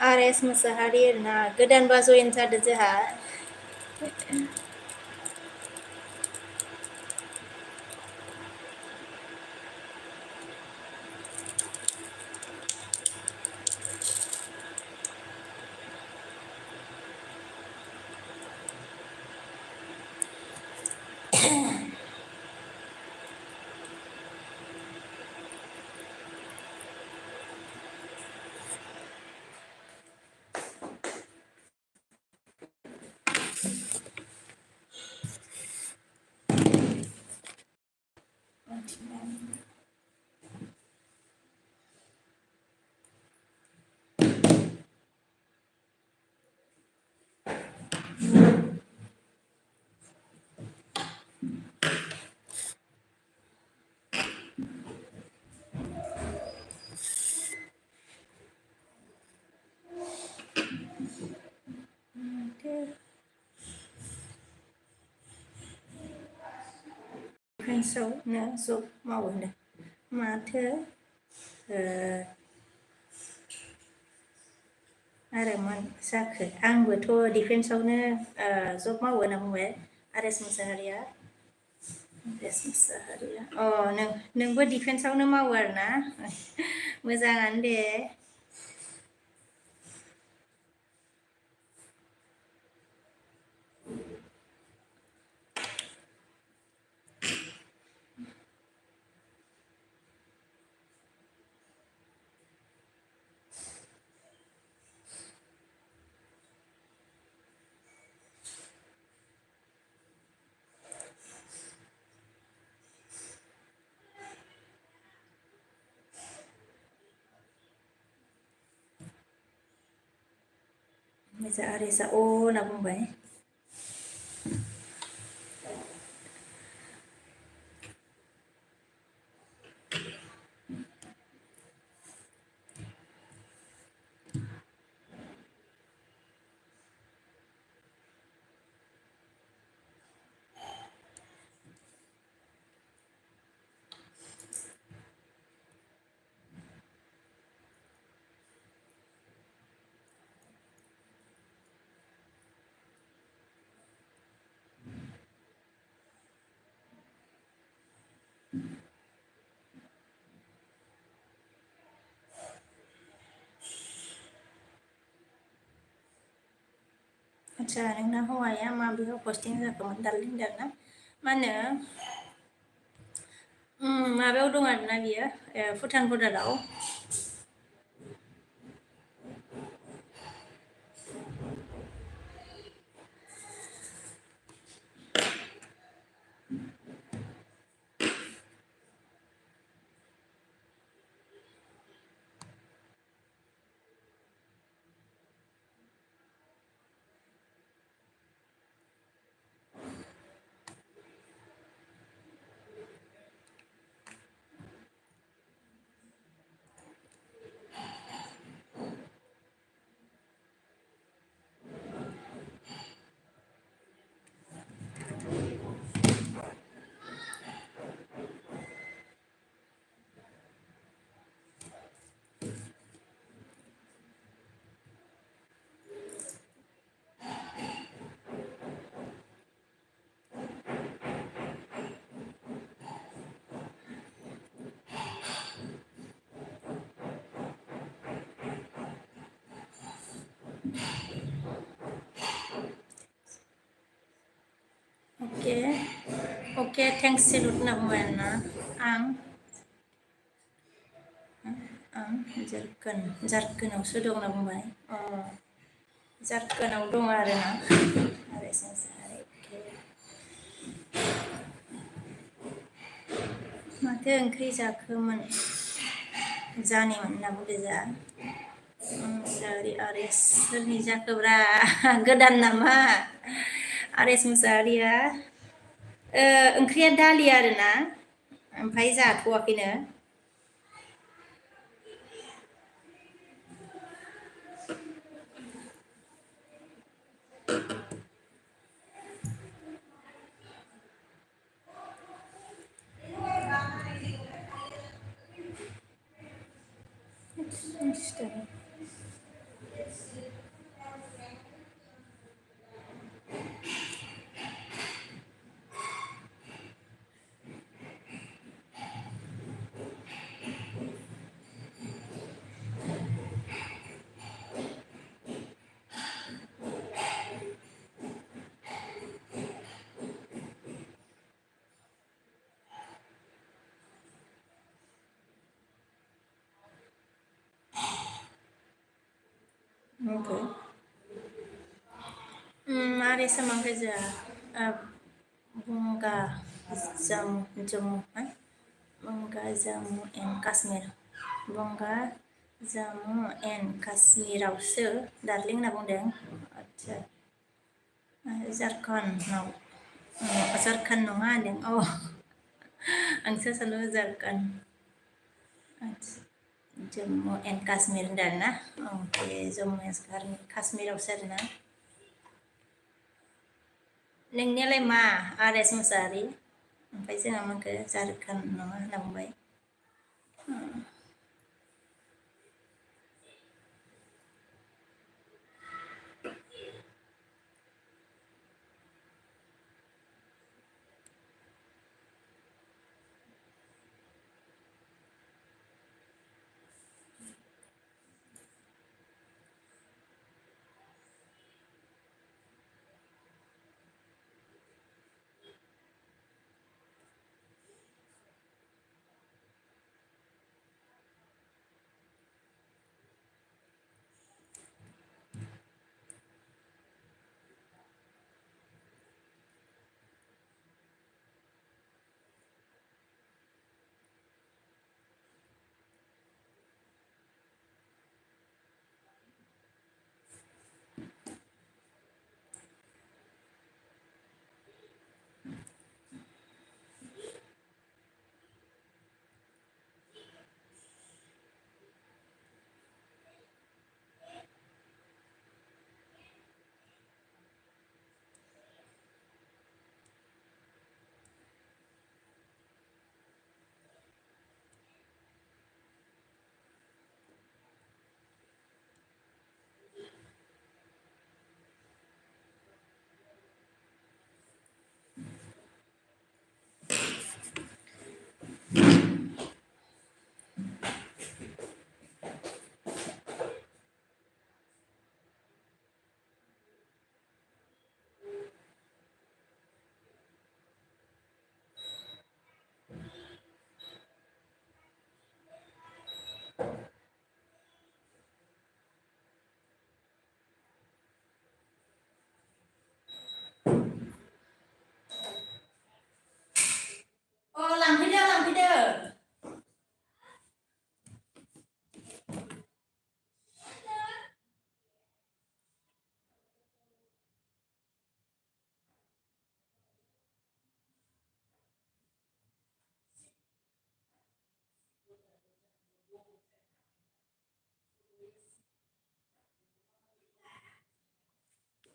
आर एस मोसाहारि आरोना गोदानबा जयेन जादो जोंहा डिफेन्सआवनो जब मावो होनदों माथो आरो मा जाखो आंबोथ' डिफेन्सआवनो जब मावो होनना बुंबाय आर एस मोसाहारिया नोंबो डिफेन्सआवनो मावो आरोना मोजाङानो दे Meza Arisa oh होनना बुंबाय आदसा नोंना हौवाया माबेयाव पस्टिं जाखोमोन दार्लिं दाना मा होनो माबायाव दं आरोना बियो भुटान बर्डाराव अके अके थेंक्स सेलुट होनना बुंबाय आरोना आं आं जारखोनावसो दं होनना बुंबाय जारखोनाव दं आरोना आरो माथो ओंख्रि जाखोमोन जानिमोन होनना बुंदो जा मुसाहारि आरेस सोरनि जाखोब्रा गोदान नामा आरेस मुसाहारिया ओंख्रिया दालि आरोना ओमफ्राय जाथ'वाखैनो Okay. Mari sama kerja bunga jamu bunga jamu and Kashmir bunga jamu and Kashmirawसो दार्लिं होनना बुंदों आदसा झारखन्डआव झारखन्ड नङा होनदों आंसो सानदों झारखन्ड आदसा जम्मु एन्ड काश्मीर होनदों आरोना बे जम्मु एन्ड काश्मीरावसो आरोना नोंनियालाय मा आरेस मुसाहारि ओमफ्राय जोंहा मोनखो झारखन्ड नङा होनना बुंबाय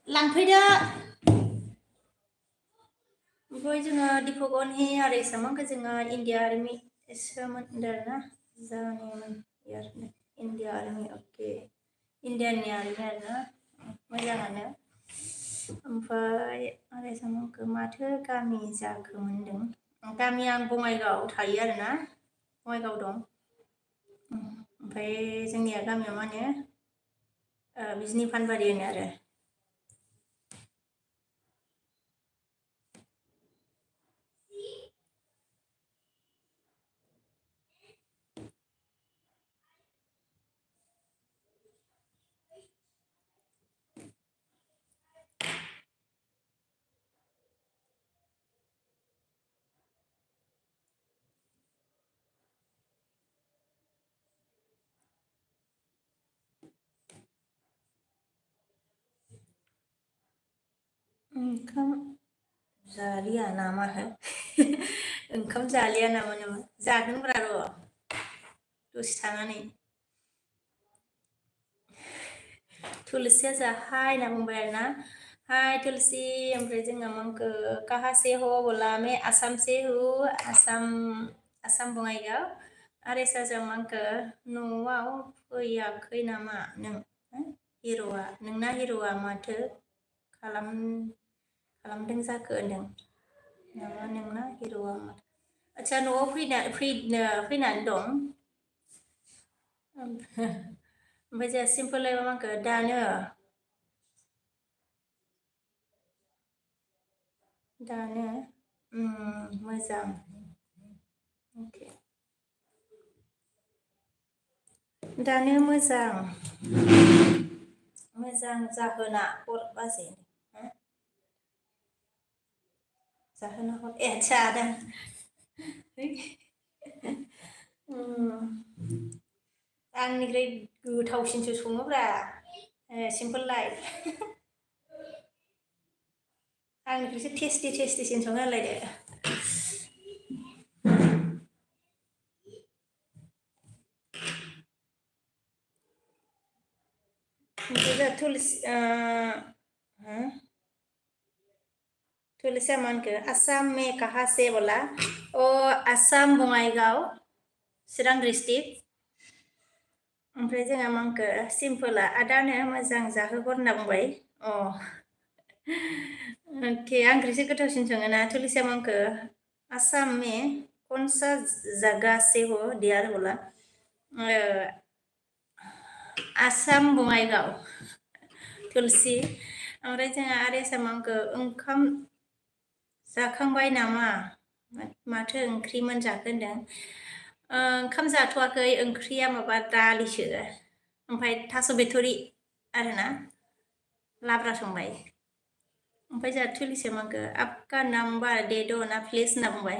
लांफैदो ओमफ्राय जोङो दिपकनि आरो एसामांखौ जोङो इण्डिया आर्मि सोमोन्दो आरोना जानिमोन इण्डिया आर्मि अके इण्डियानि आर्मि आरोना मोजाङानो ओमफ्राय आरो एसामांखौ माथो गामि जाखो मोनदों गामिया आं बङाइगावआव थायो आरोना बङाइगाव दं ओमफ्राय जोंनिया गामियाव मा होनो बिजनि फानबारि होनो आरो ओंखाम जालिया नामा ओंखाम जालिया नामा जागोनब्रा र' दसे थानानै तुलसिया जा हाय होनना बुंबाय आरो ना हाय तुलसी ओमफ्राय जोङो मंखो कहाँ से हो बोला मैं आसाम से हूँ आसाम बङाइगाव आरो साजा मंखो न'आव फैयाखै नामा नों हिर'आ नोंना हिर'आ माथो खालामदों जाखो होनदों नामा नोंना हिर'आ माथो आच्छा न'आव फैनानै दं ओमफ्राय जोंहा सिम्पोल लाइफआ माखो दानो मोजां अके दानो मोजां जाहोना हर बाजै जाहोना हर ए जादों आंनिफ्राय गोथावसिनसो सङोब्रा सिम्पोल लाइफ आंनिफ्रायसो टेस्टिसिन सङो होनलायदो तुलसिया मान के आसाम में कहाँ से बोला आसाम बङाइगाव चिरां डिस्ट्रिक्ट ओमफ्राय जोंहा मांखो सिम्पोला आदानो मोजां जाहोहर होनना बुंबाय अके आंख्रिसो गोथावसिन सङोना तुलसिया मांखो आसाम में कौन सा जगह से हो दियार बोला आसाम बङाइगाव तुलसि ओमफ्राय जोंहा आरो एसामांखो ओंखाम जाखांबाय नामा माथो ओंख्रि मोनजाखो होनदों ओंखाम जाथ'वाखै ओंख्रिया माबा दालिसो ओमफ्राय थास' बिथ'रि आरोना लाब्रा संबाय ओमफ्राय जोंहा तुलिसिया मांखो आपका नाम्बार दे दो ना प्लिज होनना बुंबाय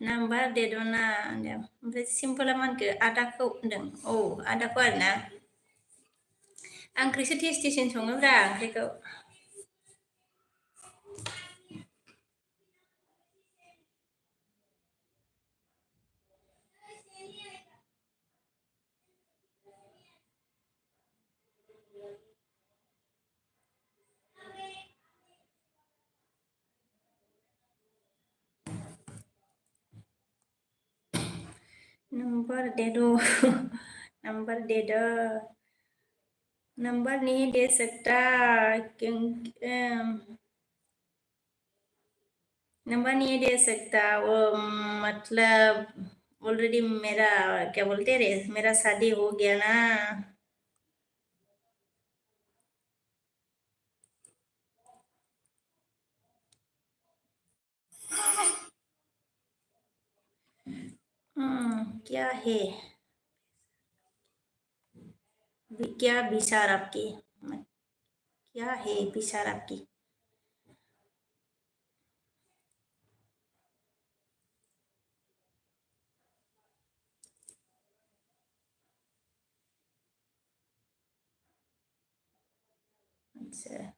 नाम्बार दे दो ना होनदों ओमफ्राय सिम्पोला मानखो आदाखौ होनदों आदाखौ आरोना आं ओंख्रिसो टेस्टिसिन सङोब्रा ओंख्रिखौ नंबर दे दो नंबर दे दो नंबर नहीं दे सकता क्योंकि नंबर नहीं दे सकता वो मतलब ऑलरेडी मेरा क्या बोलते रे मेरा शादी हो गया ना क्या है क्या विचार आपकी क्या है विचार आपकी अच्छा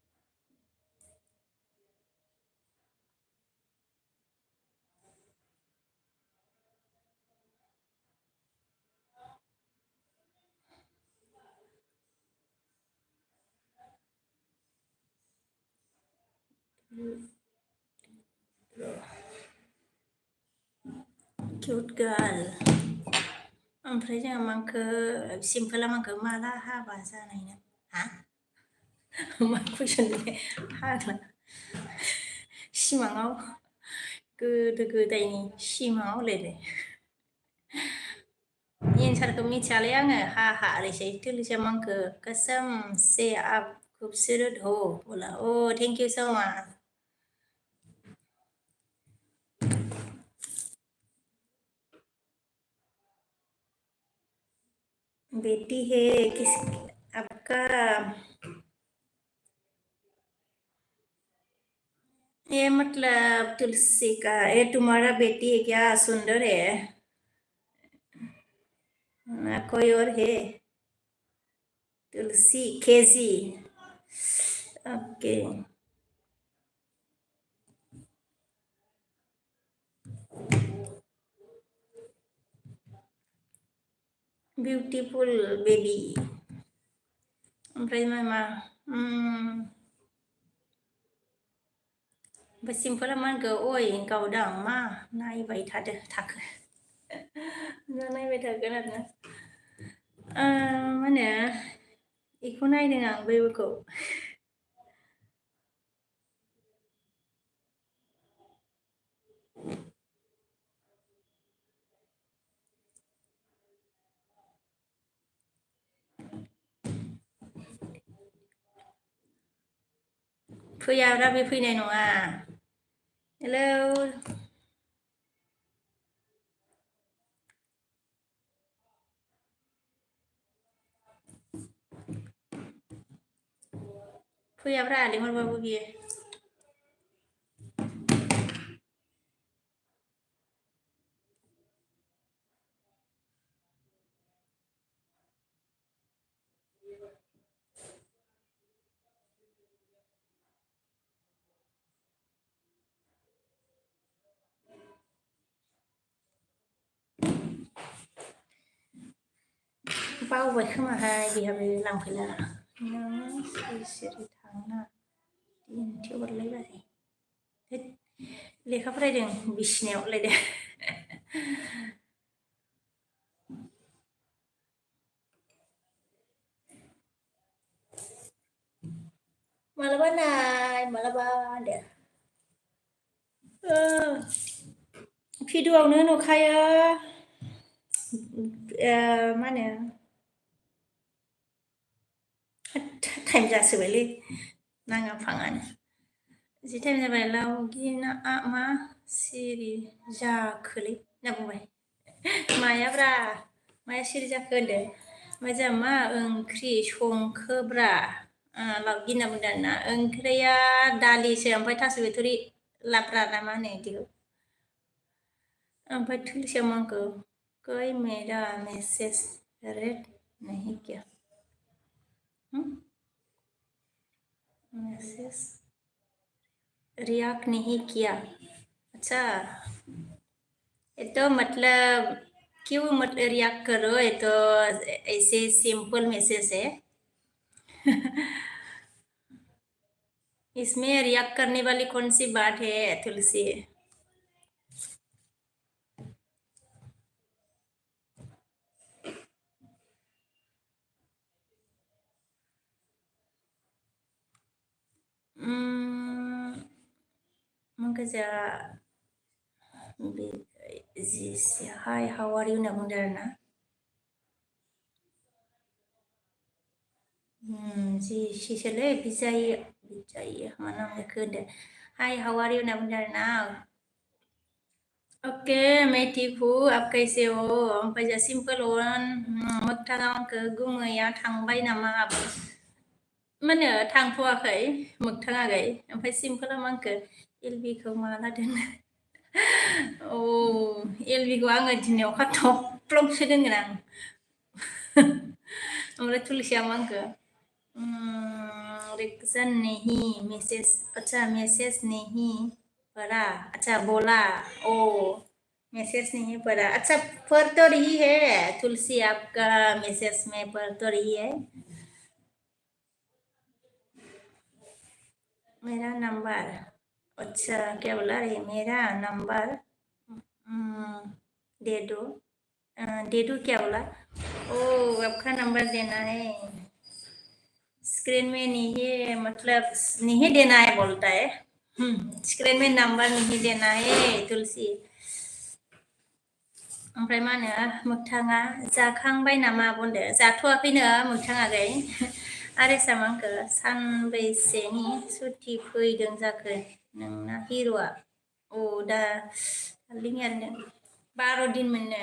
cute girl ओमफ्राय जोङो मांखो सिम्पोला मांखो माला हाबा जानायनो हा मा कुइसन फाग्ला सिमाङाव गोदो गोदायनि सिमाङाव लिरो एन्सारखौ मिथियालै आङो हा हा ओरैसै तुलसिया मांखो कसम से आप खूबसूरत हो बोला ओ थैंक यू सो मच बेटी है किस आपका ये मतलब तुलसी का ये तुम्हारा बेटी है क्या सुंदर है कोई और है तुलसी केजी ओके ब्यूटीफुल बेबी ओमफ्राय मा ओमफ्राय सिम्पोला मा होनखो अय गावदां मा नायबाय थादो थाखो नायबाय थागोन आरोना मा होनो बेखौ नायदों आं बैखौ फैयाब्रा बे फैनाय नङा हेलौ फैयाब्रा लिंहरबाबो बियो बावबाय खोमाहाय बेहाबो लांफैला नों सिरि सिरि थांना दिन्थिहरलायबाय लेखा फरायदों बिसिनायाव लायदों मालाबा नाय मालाबा दे भिडिअ'आवनो नुखायो मा होनो टाइम जासोबायलै नाङा फाङानो जि टाइम जाबाय लावगिना मा सिरि जाखोलै होनना बुंबाय मायाब्रा माया सिरि जाखो होनदों ओमफ्राय जोंहा मा ओंख्रि संखोब्रा लावगि होनना बुंदों आरोना ओंख्रिया दालिसो ओमफ्राय थास' बिथ'रि लाब्रा ना मा होनो बिदिखौ ओमफ्राय तुलसिया मांखो कोई मेरा मैसेज रेड नहीं किया मैसेज रिएक्ट नहीं किया अच्छा ये तो मतलब क्यों मतलब रिएक्ट करो ये तो ऐसे सिंपल मैसेज है इसमें रिएक्ट करने वाली कौन सी बात है तुलसी makanya hi how are you होनना बुंदों आरोना सिसोलै बिजायो मा नाम लेखो होनदों hi how are you होनना बुंदों आरोना ओके मैं ठीक हूँ आप कैसे हो ओमफ्राय जा सिम्पोल वन मोगथाङा आंखो गुमैया थांबाय नामा माने थांथ'वाखै मोगथाङाखै ओमफ्राय सिम्पोला आंखो एलबिखौ माला दोनो औ एलबिखौ आङो दिनै अखा थफ्लंसो दोनगोन आं ओमफ्राय तुलसिया आंखो रिएक्शन नहीं मैसेज अच्छा मैसेज नहीं पढ़ा अच्छा बोला ओ मैसेज नहीं पढ़ा अच्छा पढ़ तो रही है तुलसी आपका मैसेज में पढ़ तो रही है मेरा नंबर अच्छा क्या बोला रे मेरा नंबर दे दो दे दो क्या बोला ओ आपका नंबर देना है स्क्रीन में नहीं है मतलब नहीं देना है बोलता है स्क्रीन में नंबर नहीं देना है तुलसी ओमफ्राय मा होनो मोगथाङा जाखांबाय नामा बुंदो जाथ'वाखैनो मोगथाङागै आरो सामांखो सानबैसेनि सुथि फैदों जाखो नोंना हिर'आ औ दा लिंयानो 12 दिन मोननो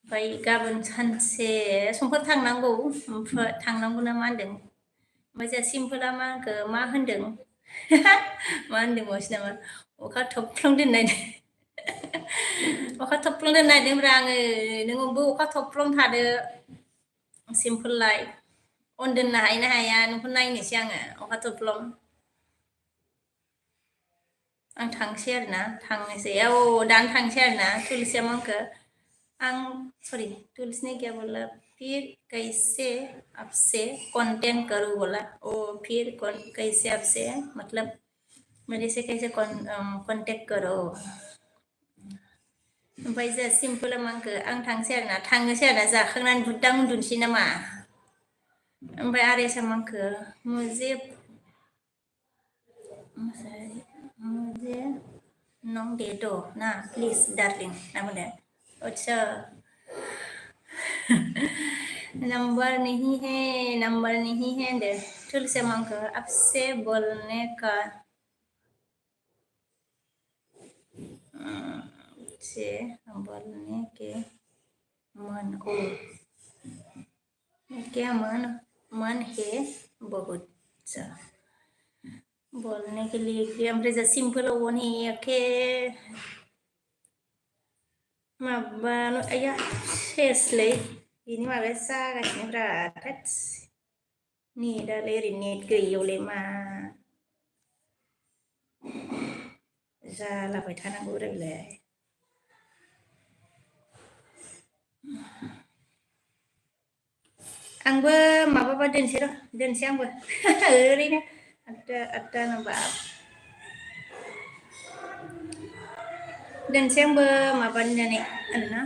ओमफ्राय गाबोन सानसे समफोर थांनांगौ ओमफ्राय थांनांगौ ना मा होनदों ओमफ्राय जोंहा सिम्पोला मा होनखो मा होनदों मा होनदोंबावसो नामा अखा थफ्लं दोननाय अखा थफ्लं दोननो नागिरदोंब्रा आङो नोंबो अखा थफ्लं थादो सिम्पोललाय अन दोननो हायो ना हाया नोंखौ नायनोसै आङो अखा थफ्लं आं थांसै आरोना थांनोसै औ दानो थांसै आरोना तुलसिया मा होनखो आं सॉरी तुलसी ने क्या बोला फिर कैसे आपसे कांटेक्ट करूँ बोला ओ फिर कैसे आपसे मतलब मेरे से कैसे कांटेक्ट करो ओमफ्राय जोंहा सिम्पोला मा होनखो आं थांसै आरोना थांनोसै आरोना जाखांनानै बुद्दां उन्दुनोसै नामा ओमफ्राय आरेसा मा होनखो मुझे नों दे दो ना प्लीज डार्लिंग ना बुंदों अच्छा नंबर नहीं है दे तुलसी मा होनखो आपसे बोलने का से बोलने के मन ओ क्या मन है बहुत सा बोलने के लिए कि ओमफ्राय जा सिम्पोलाव अनेखे माबा आया सेसलै बिनि माबाया जागासिनो ब्रा थोदस नेटआलाय ओरै नेट गैयियावलाय मा जालाबाय थानांगौ रा बेलाय आंबो माबाबा दोनसै आंबो ओरैनो आदथा नांबा दोनसै आंबो माबानानै आरोना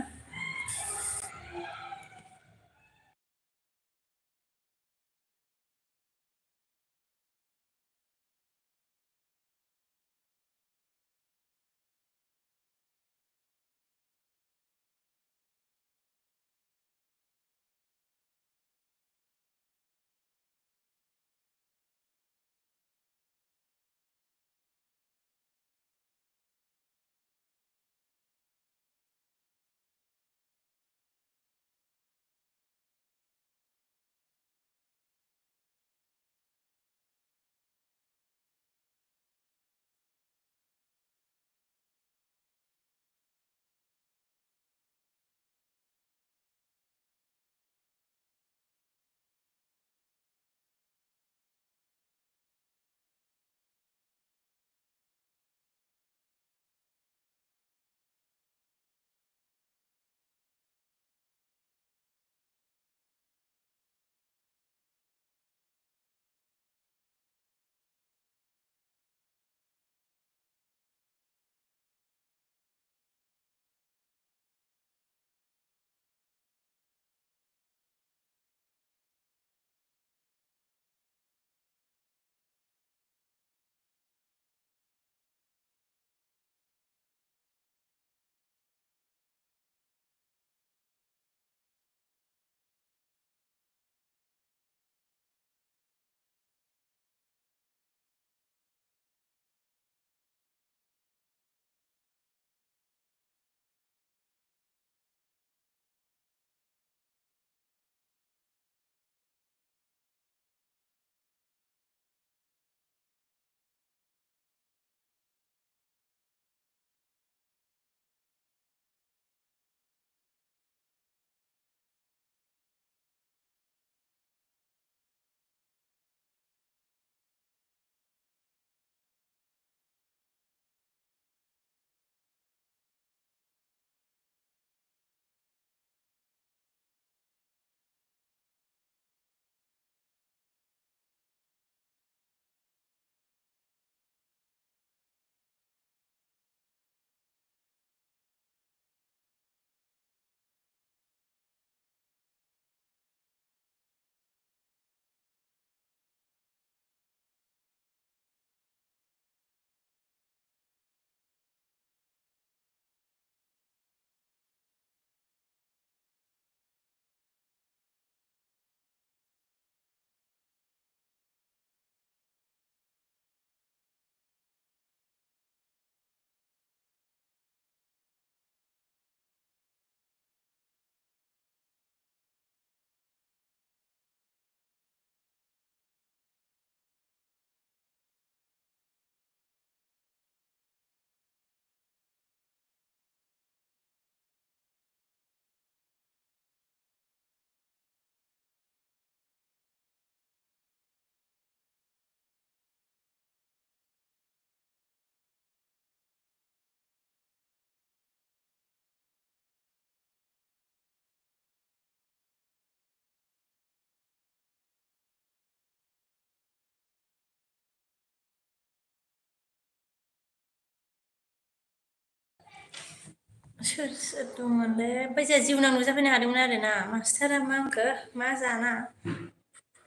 सोर दंमोनलै ओमफ्राय जोंहा जिउनां नुजाफैनो हादोंमोन आरोना मास्टारा मा आंखो मा जाना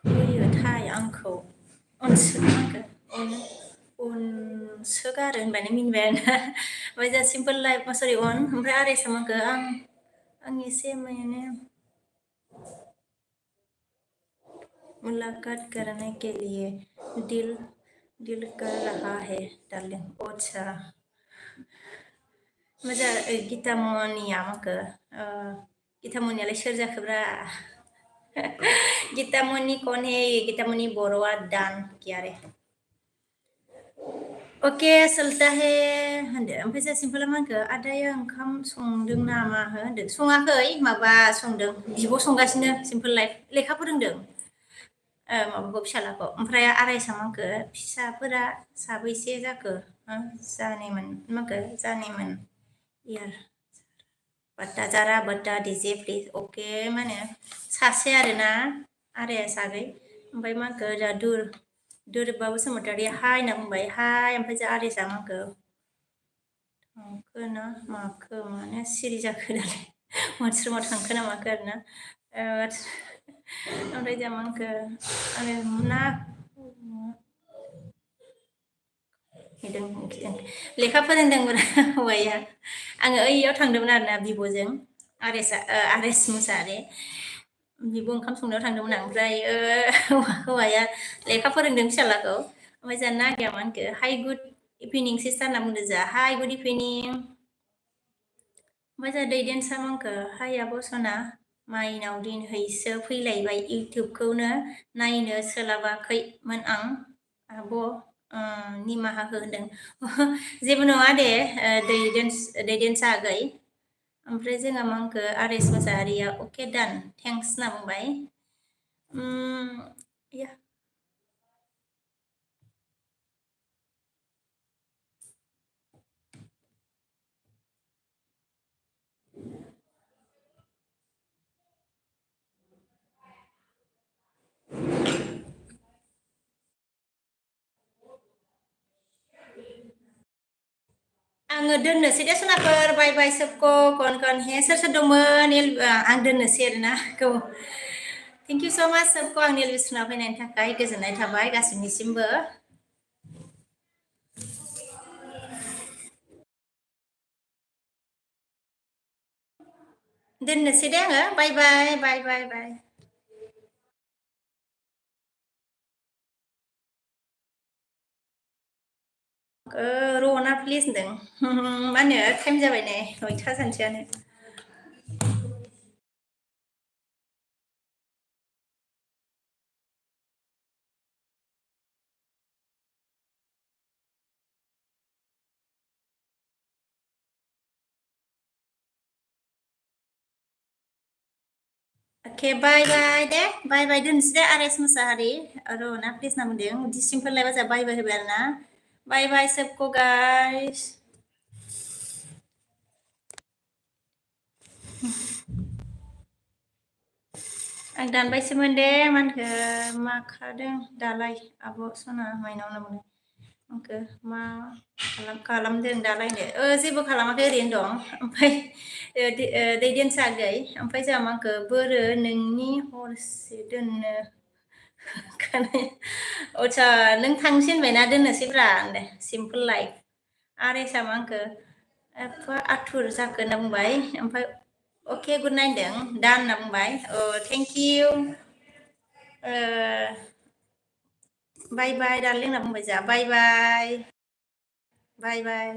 होयोथाय आंखौ उनसोगारो होनबानो मिनिबाय आरोना ओमफ्राय जोंहा सिम्पोल लाइफ सरि ओमफ्राय आरेसा माखो आं एसे माने मुलाकात करने के लिए दिल दिल कर रहा है डार्लिंग अच्छा मोजां गितामनिया माखो गितामनियालाय सोर जाखोब्रा गितामनि कौन है गितामनि बर'आ दान किया रे अके चलता है होनदो ओमफ्राय जों सिम्पोला मा होनखो आदाया ओंखाम संदों नामा होनदो सङाखै माबा संदों बिब' संगासिनो सिम्पोल लाइफ लेखा फोरोंदों माबाखौ फिसालाखौ ओमफ्राय आरायसा माखो फिसाफोरा साबैसे जाखो जानायमोन माखो जानायमोन यार बट्टा जारा बट्टा डिजे प्लिज अके माने सासे आरोना आराया सानै ओमफ्राय माखो जा दुरबाबु बसुमतारी हाय होनना बुंबाय हाय ओमफ्राय जा आरेसा माखो थांखो ना माखो माने सिरि जाखो दालाय मोस्रोमाव थांखो ना माखो आरोना ओमफ्राय जा माखो आरो ना लेखा फोरोंदोंमोन हौवाया आङो ओइयाव थांदोंमोन आरोना बिब'जों आरेस मुसाहारि बिब' ओंखाम संनायाव थांदोंमोन आं ओमफ्राय हौवाया लेखा फोरोंदों फिसालाखौ ओमफ्राय जा नागिया मा होनखो हाइ गुड इभिनिं सिस्टार होनना बुंदों जा हाइ गुड इभिनिं ओमफ्राय जा दैदेनसा मांखो हाय आब' सना माइनाव दिनहैसो फैलायबाय इउटुबखौनो नायनो सोलाबाखैमोन आं आब' निमाहा हो होनदों जेबो नङा दे दैदेनसा आगै ओमफ्राय जोंहा मा होनखो आरेस मोसाहारिया अके डान थेंक्स होनना बुंबाय या आङो दोननोसै दे सनाफोर बाय बाय सोबख' कन हे सोर सोर दंमोन आं दोननोसै आरोना थेंक इउ स' माच सोबख' आंनि एलबिसना फैनायनि थाखाय गोजोननाय थाबाय गासैनिसिमबो दोननोसै दे आङो बाय बाय बाय बाय बाय र'ना प्लिज होनदों मा होनो टाइम जाबाय ने 9ता जानोसैयानो अके बाय बाय दे बाय बाय दोननोसै दे आरेस मुसाहारि र'ना प्लिज होनना बुंदों बिदि सिम्पोल लाइबा जा बाय बाय होबाय आरो ना बाय बाय सोबख' गाइस आं दानबायसोमोन दे मानखो मा खादों दालाय आब' सना माइनाव होनना बुंदों आंखो मा खालामदों दालायनो जेबो खालामाखै ओरैनो दं ओमफ्राय दैदेनसा आगै ओमफ्राय जोंहा माखो बोरो नोंनि हरसे दोननो आदसा नों थांसै होनबायना दोननोसैब्रा सिम्पोल लाइफ आरेसा मा आंखो एफा आथुर जाखो होनना बुंबाय ओमफ्राय अके गुड नाइट होनदों दान होनना बुंबाय thank you bye bye darling होनना बुंबाय जा बाय बाय बाय बाय